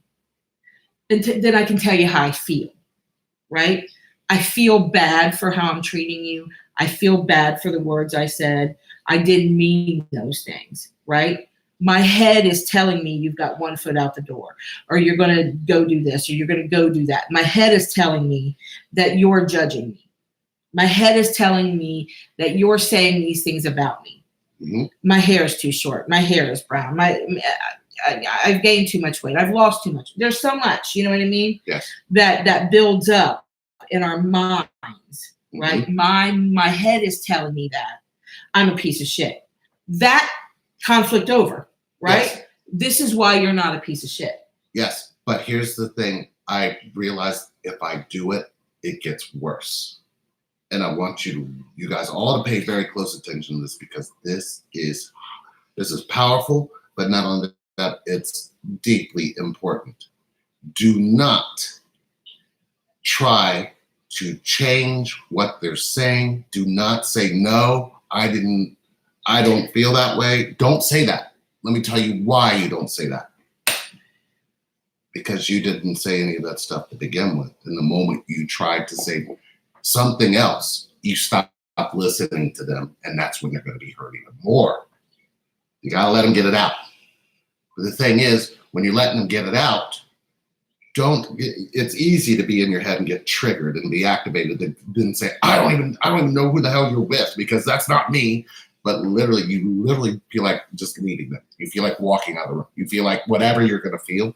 And then I can tell you how I feel, right? I feel bad for how I'm treating you. I feel bad for the words I said. I didn't mean those things, right? My head is telling me you've got one foot out the door, or you're going to go do this, or you're going to go do that. My head is telling me that you're judging me. My head is telling me that you're saying these things about me. Mm-hmm. My hair is too short. My hair is brown. I've gained too much weight. I've lost too much. There's so much, you know what I mean? Yes. That builds up in our minds, right? Mm-hmm. My head is telling me that I'm a piece of shit. That conflict over, right? Yes. This is why you're not a piece of shit. Yes, but here's the thing. I realized if I do it, it gets worse. And I want you guys all to pay very close attention to this because this is powerful, but not only that, it's deeply important. Do not try to change what they're saying. Do not say, no, I don't feel that way. Don't say that. Let me tell you why you don't say that. Because you didn't say any of that stuff to begin with. And the moment you tried to say something else, you stop listening to them, and that's when they're going to be hurt even more. You got to let them get it out. But the thing is, when you're letting them get it out, it's easy to be in your head and get triggered and be activated and then say, I don't even know who the hell you're with because that's not me. But you feel like just leaving them. You feel like walking out of the room. You feel like whatever you're going to feel,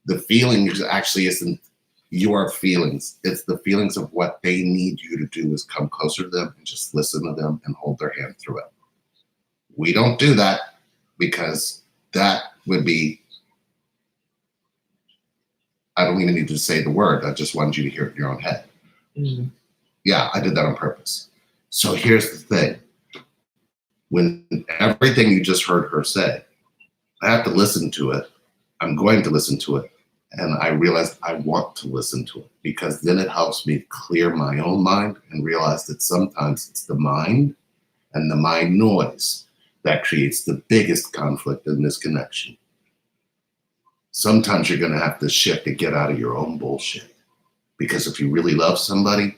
the feeling actually isn't your feelings. It's the feelings of what they need you to do is come closer to them and just listen to them and hold their hand through it. We don't do that because that would be, I don't even need to say the word. I just wanted you to hear it in your own head. Mm-hmm. Yeah, I did that on purpose. So here's the thing. When everything you just heard her say, I have to listen to it. I'm going to listen to it. And I realized I want to listen to it because then it helps me clear my own mind and realize that sometimes it's the mind and the mind noise that creates the biggest conflict in this connection. Sometimes you're going to have to shift to get out of your own bullshit. Because if you really love somebody,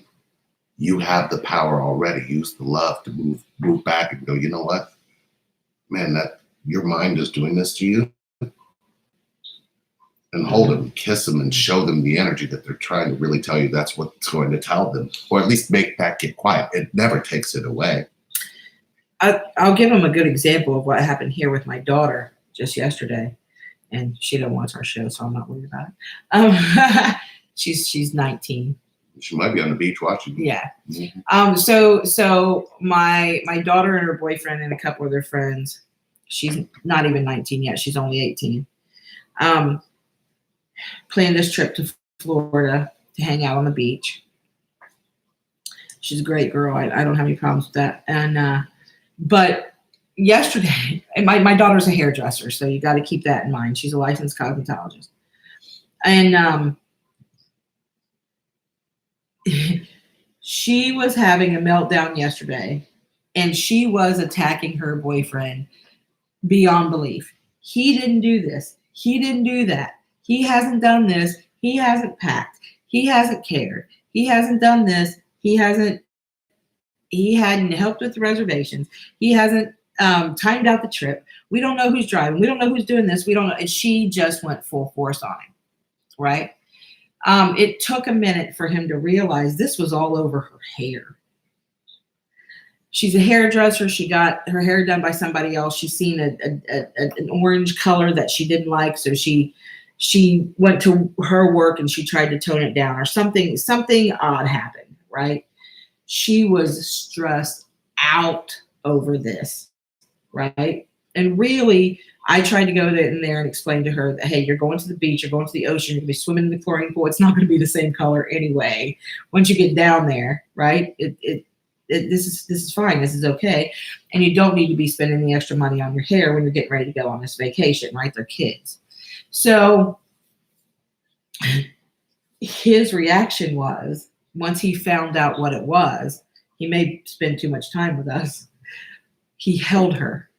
you have the power already. Use the love to move back and go, you know what? Man, your mind is doing this to you, and hold them, kiss them, and show them the energy that they're trying to really tell you that's what's going to tell them, or at least make that get quiet. It never takes it away. I'll give them a good example of what happened here with my daughter just yesterday, and she don't watch our show, so I'm not worried about it. She's 19. She might be on the beach watching. Yeah. Mm-hmm. So my daughter and her boyfriend and a couple of their friends, she's not even 19 yet, she's only 18. Planned this trip to Florida to hang out on the beach. She's a great girl. I don't have any problems with that. And but yesterday, and my daughter's a hairdresser, so you got to keep that in mind. She's a licensed cosmetologist. And she was having a meltdown yesterday, and she was attacking her boyfriend beyond belief. He didn't do this. He didn't do that. He hasn't done this. He hasn't packed. He hasn't cared. He hasn't done this. He hadn't helped with the reservations. He hasn't timed out the trip. We don't know who's driving. We don't know who's doing this. We don't know. And she just went full force on him, right? It took a minute for him to realize this was all over her hair. She's a hairdresser. She got her hair done by somebody else. She's seen an orange color that she didn't like, so she went to her work and she tried to tone it down, or something odd happened, right? She was stressed out over this, right? And really, I tried to go in there and explain to her that, hey, you're going to the beach, you're going to the ocean, you're going to be swimming in the chlorine pool. It's not going to be the same color anyway. Once you get down there, right? This is fine. This is okay. And you don't need to be spending the extra money on your hair when you're getting ready to go on this vacation, right? They're kids. So his reaction was, once he found out what it was, he may spend too much time with us. He held her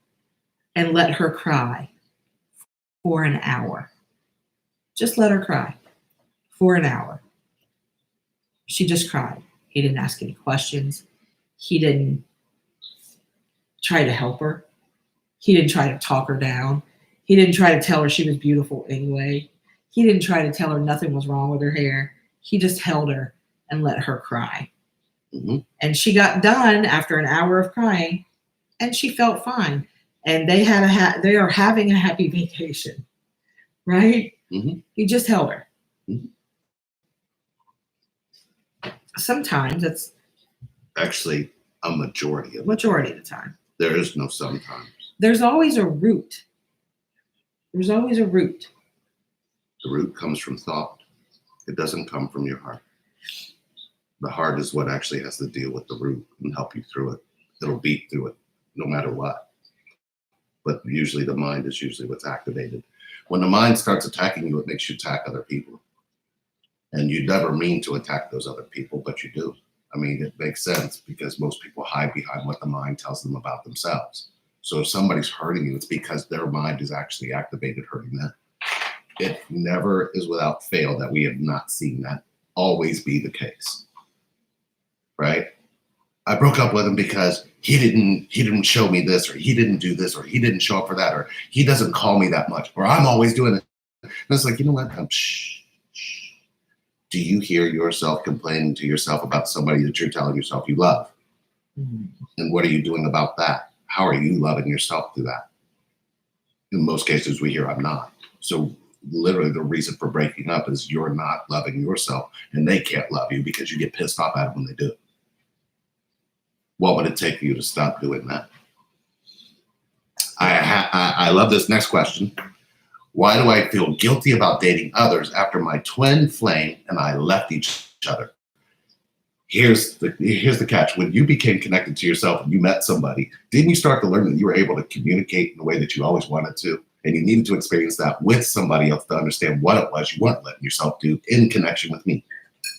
and let her cry for an hour. Just let her cry for an hour. She just cried. He didn't ask any questions. He didn't try to help her. He didn't try to talk her down. He didn't try to tell her she was beautiful anyway. He didn't try to tell her nothing was wrong with her hair. He just held her and let her cry. Mm-hmm. And she got done after an hour of crying, and she felt fine. And they are having a happy vacation, right? Mm-hmm. He just held her. Mm-hmm. Sometimes it's actually a majority of the time. There is no sometimes. There's always a root. There's always a root. The root comes from thought. It doesn't come from your heart. The heart is what actually has to deal with the root and help you through it. It'll beat through it no matter what. But usually the mind is usually what's activated. When the mind starts attacking you, it makes you attack other people. And you never mean to attack those other people, but you do. I mean, it makes sense because most people hide behind what the mind tells them about themselves. So if somebody's hurting you, it's because their mind is actually activated hurting them. It never is without fail that we have not seen that always be the case, right? I broke up with him because he didn't show me this, or he didn't do this, or he didn't show up for that, or he doesn't call me that much, or I'm always doing it. And it's like, you know what? Shh. Do you hear yourself complaining to yourself about somebody that you're telling yourself you love? Mm-hmm. And what are you doing about that? How are you loving yourself through that? In most cases, we hear, I'm not. So literally the reason for breaking up is you're not loving yourself, and they can't love you because you get pissed off at them when they do it. What would it take for you to stop doing that? I love this next question. Why do I feel guilty about dating others after my twin flame and I left each other? Here's the catch. When you became connected to yourself and you met somebody, didn't you start to learn that you were able to communicate in the way that you always wanted to? And you needed to experience that with somebody else to understand what it was you weren't letting yourself do in connection with me.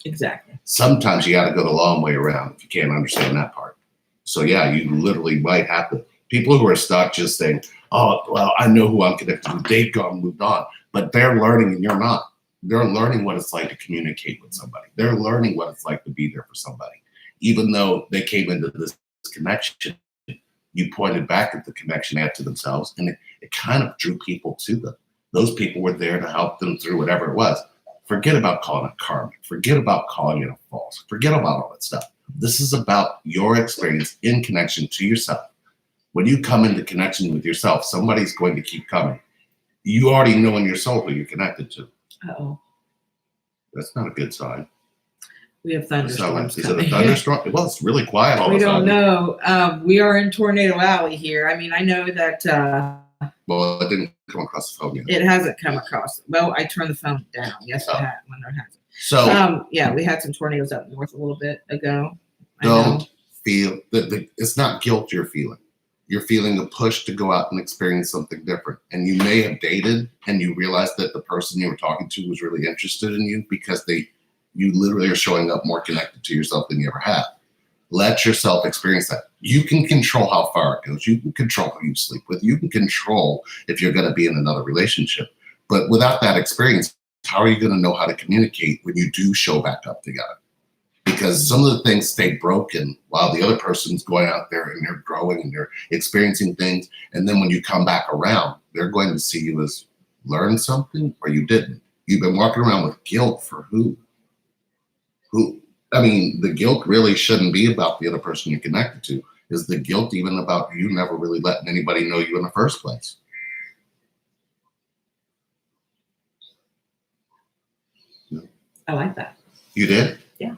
Exactly. Sometimes you got to go the long way around if you can't understand that part. So yeah, you literally might have to. People who are stuck just saying, oh, well, I know who I'm connected to. They've gone, moved on. But they're learning and you're not. They're learning what it's like to communicate with somebody. They're learning what it's like to be there for somebody. Even though they came into this connection You pointed back at the connection they had to themselves, and it kind of drew people to them. Those people were there to help them through whatever it was. Forget about calling it karmic. Forget about calling it a false. Forget about all that stuff. This is about your experience in connection to yourself. When you come into connection with yourself, somebody's going to keep coming. You already know in your soul who you're connected to. Uh-oh. That's not a good sign. We have thunderstorms. Is it a thunderstorm? Well, it's really quiet all We the time. don't know. We are in Tornado Alley here. I mean, I know that Well, it didn't come across the phone yet. it hasn't come across. Well, I turned the phone down. Yes, it had when there hasn't. So yeah, we had some tornadoes up north a little bit ago. don't feel that it's not guilt you're feeling. You're feeling a push to go out and experience something different. And you may have dated and you realized that the person you were talking to was really interested in you because you literally are showing up more connected to yourself than you ever have. Let yourself experience that. You can control how far it goes. You can control who you sleep with. You can control if you're going to be in another relationship. But without that experience, how are you going to know how to communicate when you do show back up together? Because some of the things stay broken while the other person's going out there and they're growing and they're experiencing things. And then when you come back around, they're going to see you as learn something or you didn't. You've been walking around with guilt for who? I mean, the guilt really shouldn't be about the other person you're connected to. Is the guilt even about you never really letting anybody know you in the first place? I like that. You did? Yeah.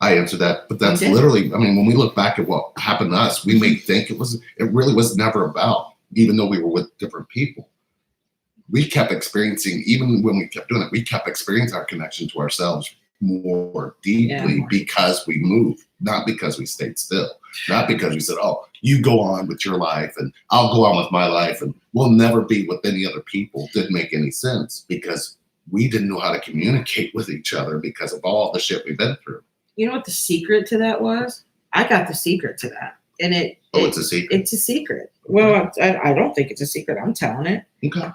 I answered that, but that's literally, I mean, when we look back at what happened to us, we may think it really was never about, even though we were with different people. We kept experiencing, even when we kept doing it, we kept experiencing our connection to ourselves more deeply because we moved, not because we stayed still, not because we said, oh, you go on with your life and I'll go on with my life and we'll never be with any other people. Didn't make any sense because we didn't know how to communicate with each other because of all the shit we've been through. You know what the secret to that was? I got the secret to that. And it's a secret? It's a secret. Well, I don't think it's a secret. I'm telling it. Okay.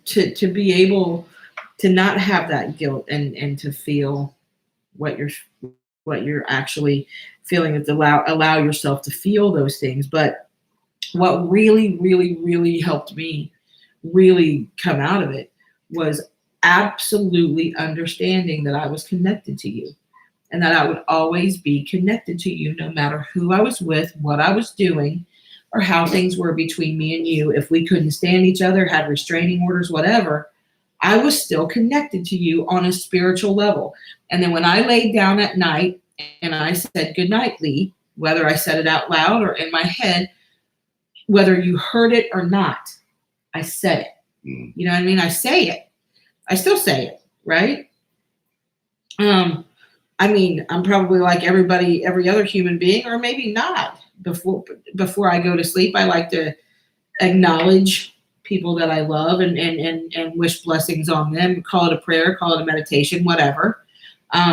To be able to not have that guilt and to feel what you're actually feeling, is allow yourself to feel those things. But what really, really, really helped me really come out of it was absolutely understanding that I was connected to you and that I would always be connected to you no matter who I was with, what I was doing, or how things were between me and you. If we couldn't stand each other, had restraining orders, whatever, I was still connected to you on a spiritual level. And then when I laid down at night and I said, good night, Lee, whether I said it out loud or in my head, whether you heard it or not, I said it. You know what I mean? I say it. I still say it, right? I mean, I'm probably like every other human being, or maybe not. Before I go to sleep, I like to acknowledge people that I love and wish blessings on them. Call it a prayer, call it a meditation, whatever.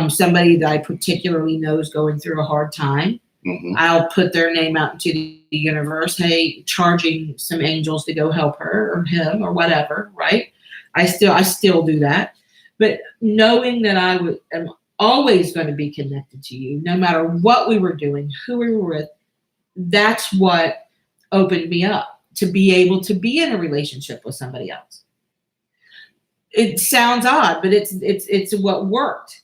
Somebody that I particularly know is going through a hard time. Mm-hmm. I'll put their name out into the universe. Hey, charging some angels to go help her or him or whatever, right? I still do that. But knowing that am always going to be connected to you, no matter what we were doing, who we were with, that's what opened me up to be able to be in a relationship with somebody else. It sounds odd, but it's what worked.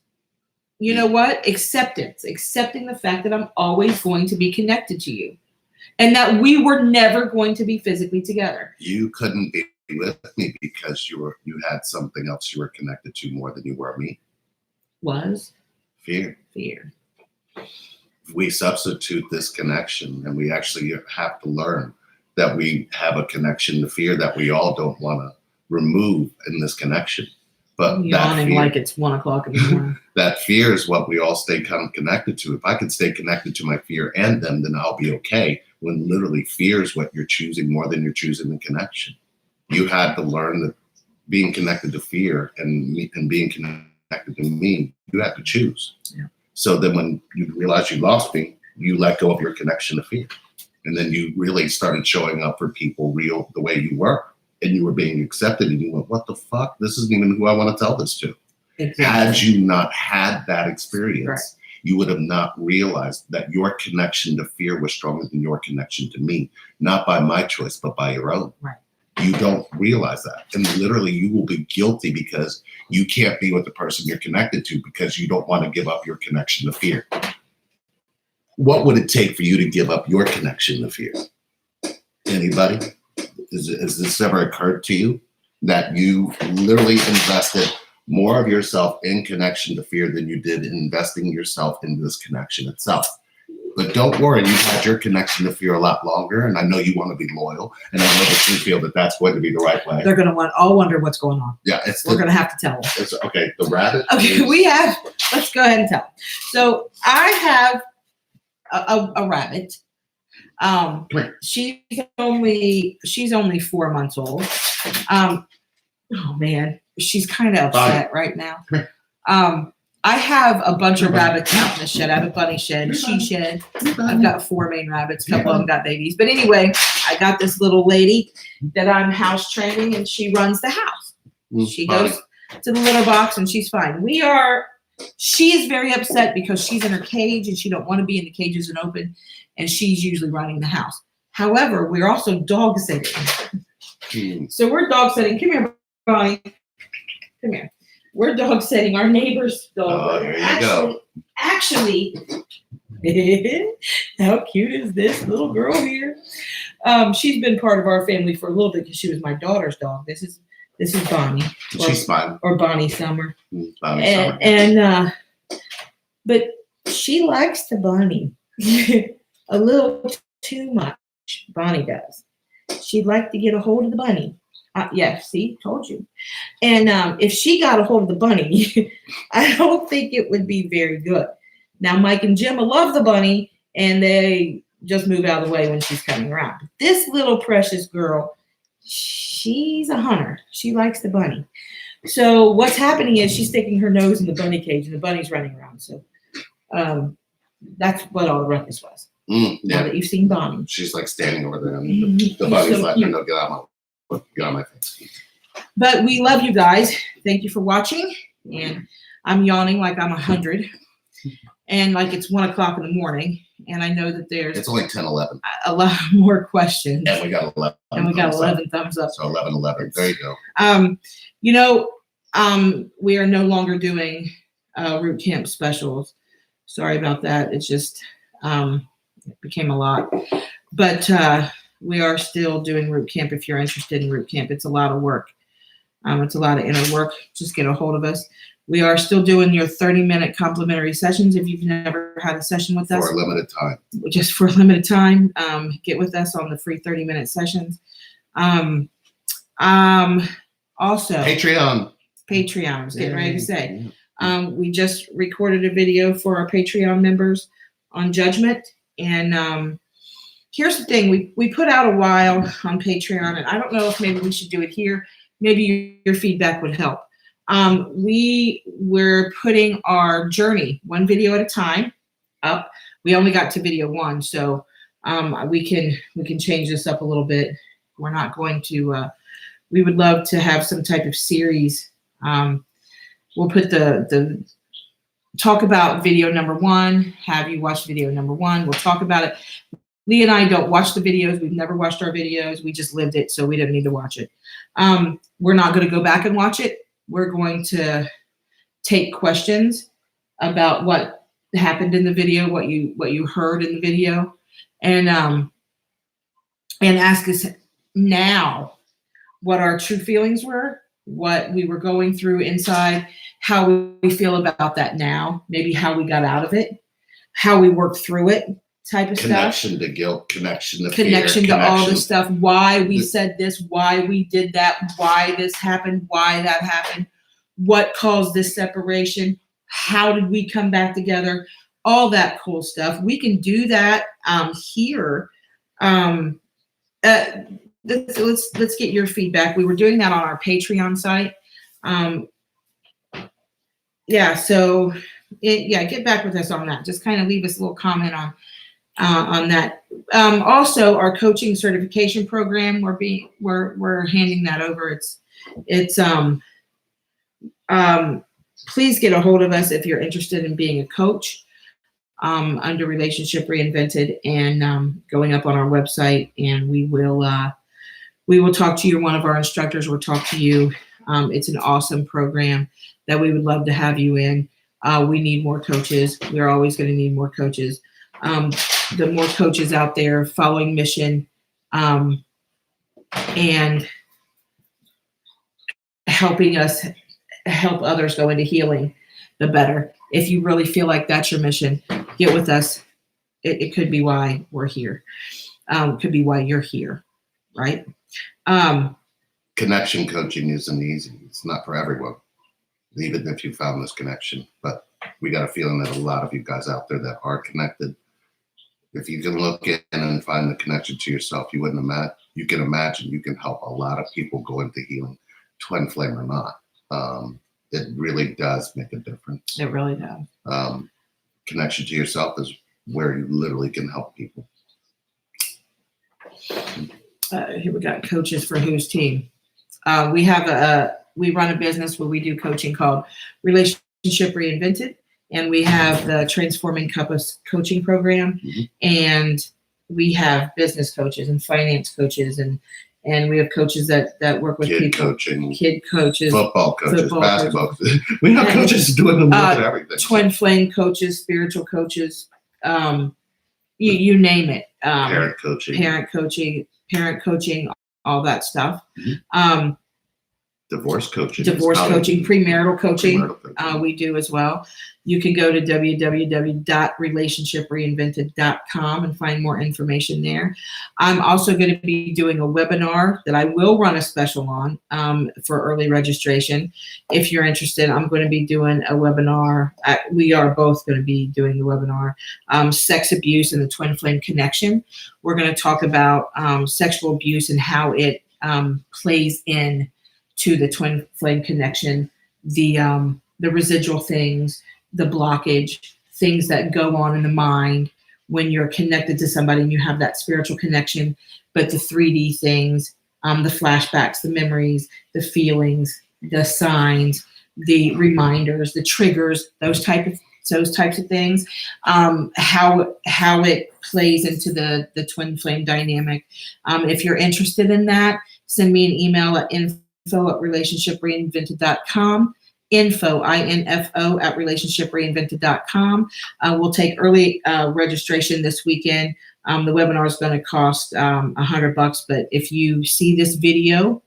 You know what? Acceptance, accepting the fact that I'm always going to be connected to you and that we were never going to be physically together. You couldn't be with me because you had something else you were connected to more than you were me. Was? Fear. We substitute this connection and we actually have to learn that we have a connection to fear that we all don't want to remove in this connection. But yawning like it's 1 o'clock in the morning. That fear is what we all stay kind of connected to. If I can stay connected to my fear and them, then I'll be okay. When literally fear is what you're choosing more than you're choosing the connection. You had to learn that being connected to fear and being connected to me, you had to choose. Yeah. So then when you realize you lost me, you let go of your connection to fear. And then you really started showing up for people real the way you were. And you were being accepted and you went, what the fuck? This isn't even who I want to tell this to. Exactly. Had you not had that experience, you would have not realized that your connection to fear was stronger than your connection to me, not by my choice, but by your own. Right. You don't realize that. And literally you will be guilty because you can't be with the person you're connected to because you don't want to give up your connection to fear. What would it take for you to give up your connection to fear? Anybody? Has this ever occurred to you that you literally invested more of yourself in connection to fear than you did in investing yourself in this connection itself? But don't worry, you've had your connection to fear a lot longer, and I know you want to be loyal, and I know that you feel that that's going to be the right way. They're going to all wonder what's going on. Yeah, we're going to have to tell them. It's okay. The rabbit. Okay, let's go ahead and tell. So I have a rabbit. She's only 4 months old. Oh man, she's kind of upset right now. I have a bunch of rabbits out in the shed. I have a bunny shed, a she shed. I've got 4 main rabbits. A couple of them got babies. But anyway, I got this little lady that I'm house training, and she runs the house. She goes to the litter box, and she's fine. She is very upset because she's in her cage, and she don't want to be in the cages and open, and she's usually running the house. However, we're also dog sitting. So we're dog sitting. Come here, Bonnie. Come here. We're dog sitting our neighbor's dog. Oh, there you go. Actually, how cute is this little girl here? She's been part of our family for a little bit because she was my daughter's dog. This is Bonnie. She's fine. Or Bonnie Summer. Bonnie Summer. And but she likes the bunny a little too much. Bonnie does. She'd like to get a hold of the bunny. Yeah, see, told you. And if she got a hold of the bunny, I don't think it would be very good. Now, Mike and Jim love the bunny, and they just move out of the way when she's coming around. But this little precious girl, she's a hunter. She likes the bunny. So what's happening is she's sticking her nose in the bunny cage, and the bunny's running around. So that's what all the ruckus was. Yeah. Now that you've seen Bonnie. She's like standing over there, and the bunny's letting her know, get out of my face. But we love you guys. Thank you for watching. And I'm yawning like I'm 100. And like it's 1 o'clock in the morning. And I know that there's It's only 10:11. A lot more questions. And we got 11. And we got 11 thumbs up. So 11. There you go. We are no longer doing root camp specials. Sorry about that. It's just it became a lot. But we are still doing root camp. If you're interested in root camp, it's a lot of work. It's a lot of inner work. Just get a hold of us. We are still doing your 30-minute complimentary sessions. If you've never had a session with us. For a limited time. Just for a limited time. Get with us on the free 30-minute sessions. Also. Patreon. I was getting ready to say. We just recorded a video for our Patreon members on judgment. And here's the thing. We put out a while on Patreon, and I don't know if maybe we should do it here. Maybe your feedback would help. We're putting our journey 1 video at a time up. We only got to video 1, so we can change this up a little bit. We're not going to. We would love to have some type of series. We'll put the talk about video number 1. Have you watch video number 1? We'll talk about it. Lee and I don't watch the videos. We've never watched our videos. We just lived it, so we didn't need to watch it. We're not going to go back and watch it. We're going to take questions about what happened in the video, what you heard in the video, and ask us now what our true feelings were, what we were going through inside, how we feel about that now, maybe how we got out of it, how we worked through it, type of Connection stuff. To guilt, connection to connection fear, to all the stuff, why we said this, why we did that, why this happened, why that happened, what caused this separation, how did we come back together, all that cool stuff. We can do that here. Let's get your feedback. We were doing that on our Patreon site. Get back with us on that. Just kind of leave us a little comment on that. Also, our coaching certification program, we're handing that over. Please get a hold of us if you're interested in being a coach. under Relationship Reinvented, and going up on our website. And we will talk to you. One of our instructors will talk to you. It's an awesome program that we would love to have you in. We need more coaches. We're always going to need more coaches. The more coaches out there following mission, and helping us help others go into healing, the better. If you really feel like that's your mission, get with us. It could be why we're here. Could be why you're here, right? Connection coaching isn't easy. It's not for everyone, even if you found this connection. But we got a feeling that a lot of you guys out there that are connected, if you can look in and find the connection to yourself, you can imagine you can help a lot of people go into healing, twin flame or not. It really does make a difference. It really does. Connection to yourself is where you literally can help people. Here we got coaches for whose team. We run a business where we do coaching called Relationship Reinvented, and we have the Transforming Compass coaching program, and we have business coaches and finance coaches, and we have coaches that work with kid people, coaching, kid coaches, football coaches, basketball coaches. We have coaches doing a little bit of everything. Twin flame coaches, spiritual coaches, you name it. Parent coaching, all that stuff. Divorce coaching, premarital coaching. We do as well. You can go to www.relationshipreinvented.com and find more information there. I'm also going to be doing a webinar that I will run a special on for early registration. If you're interested, I'm going to be doing a webinar. We are both going to be doing the webinar, Sex Abuse and the Twin Flame Connection. We're going to talk about sexual abuse and how it plays in to the twin flame connection, the residual things, the blockage, things that go on in the mind when you're connected to somebody and you have that spiritual connection, but the 3D things, the flashbacks, the memories, the feelings, the signs, the reminders, the triggers, those types of things, how it plays into the twin flame dynamic. If you're interested in that, send me an email at info@relationshipreinvented.com, info @relationshipreinvented.com. We'll take early registration this weekend. The webinar is going to cost $100, but if you see this video,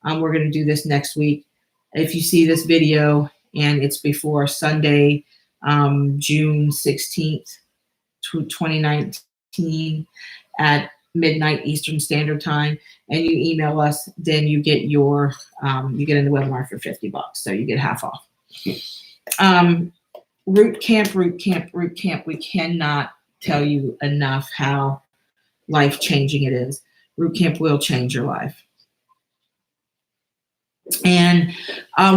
we're going to do this next week. If you see this video and it's before Sunday, June 16th, 2019 at midnight Eastern Standard Time, and you email us, then you get in the webinar for $50, so you get half off. Root camp. We cannot tell you enough how life-changing it is. Root camp will change your life. And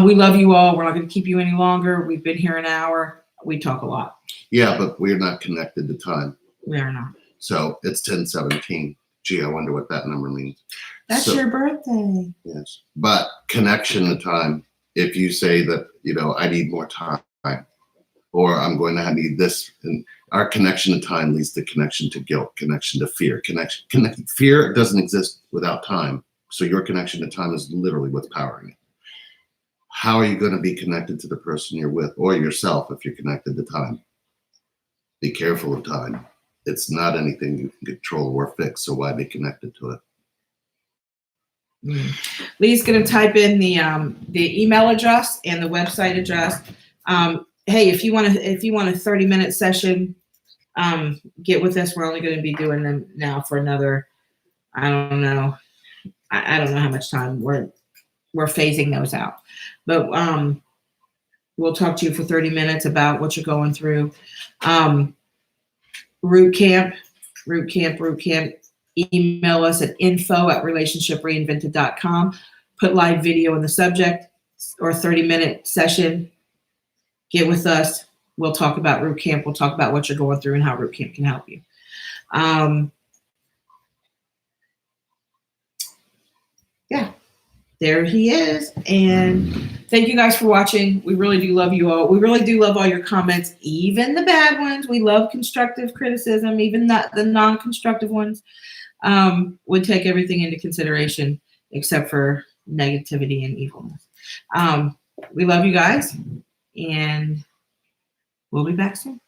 we love you all. We're not going to keep you any longer. We've been here an hour. We talk a lot. Yeah, but we're not connected to time. We are not. So it's 10:17. Gee, I wonder what that number means. That's your birthday. Yes. But connection to time, if you say that, I need more time, or I'm going to need this, and our connection to time leads to connection to guilt, connection to fear. Fear doesn't exist without time. So your connection to time is literally what's powering it. How are you going to be connected to the person you're with, or yourself if you're connected to time? Be careful of time. It's not anything you can control or fix, so why be connected to it? Lee's going to type in the email address and the website address. Hey, if you want a 30-minute session, get with us. We're only going to be doing them now for another, I don't know how much time. We're phasing those out, but we'll talk to you for 30 minutes about what you're going through. Root camp. Email us at info@relationshipreinvented.com. Put live video in the subject or 30-minute session. Get with us. We'll talk about root camp. We'll talk about what you're going through and how root camp can help you. Yeah. there he is. And thank you guys for watching. We really do love you all. We really do love all your comments, even the bad ones. We love constructive criticism, even the non-constructive ones. Would take everything into consideration except for negativity and evilness. We love you guys, and we'll be back soon.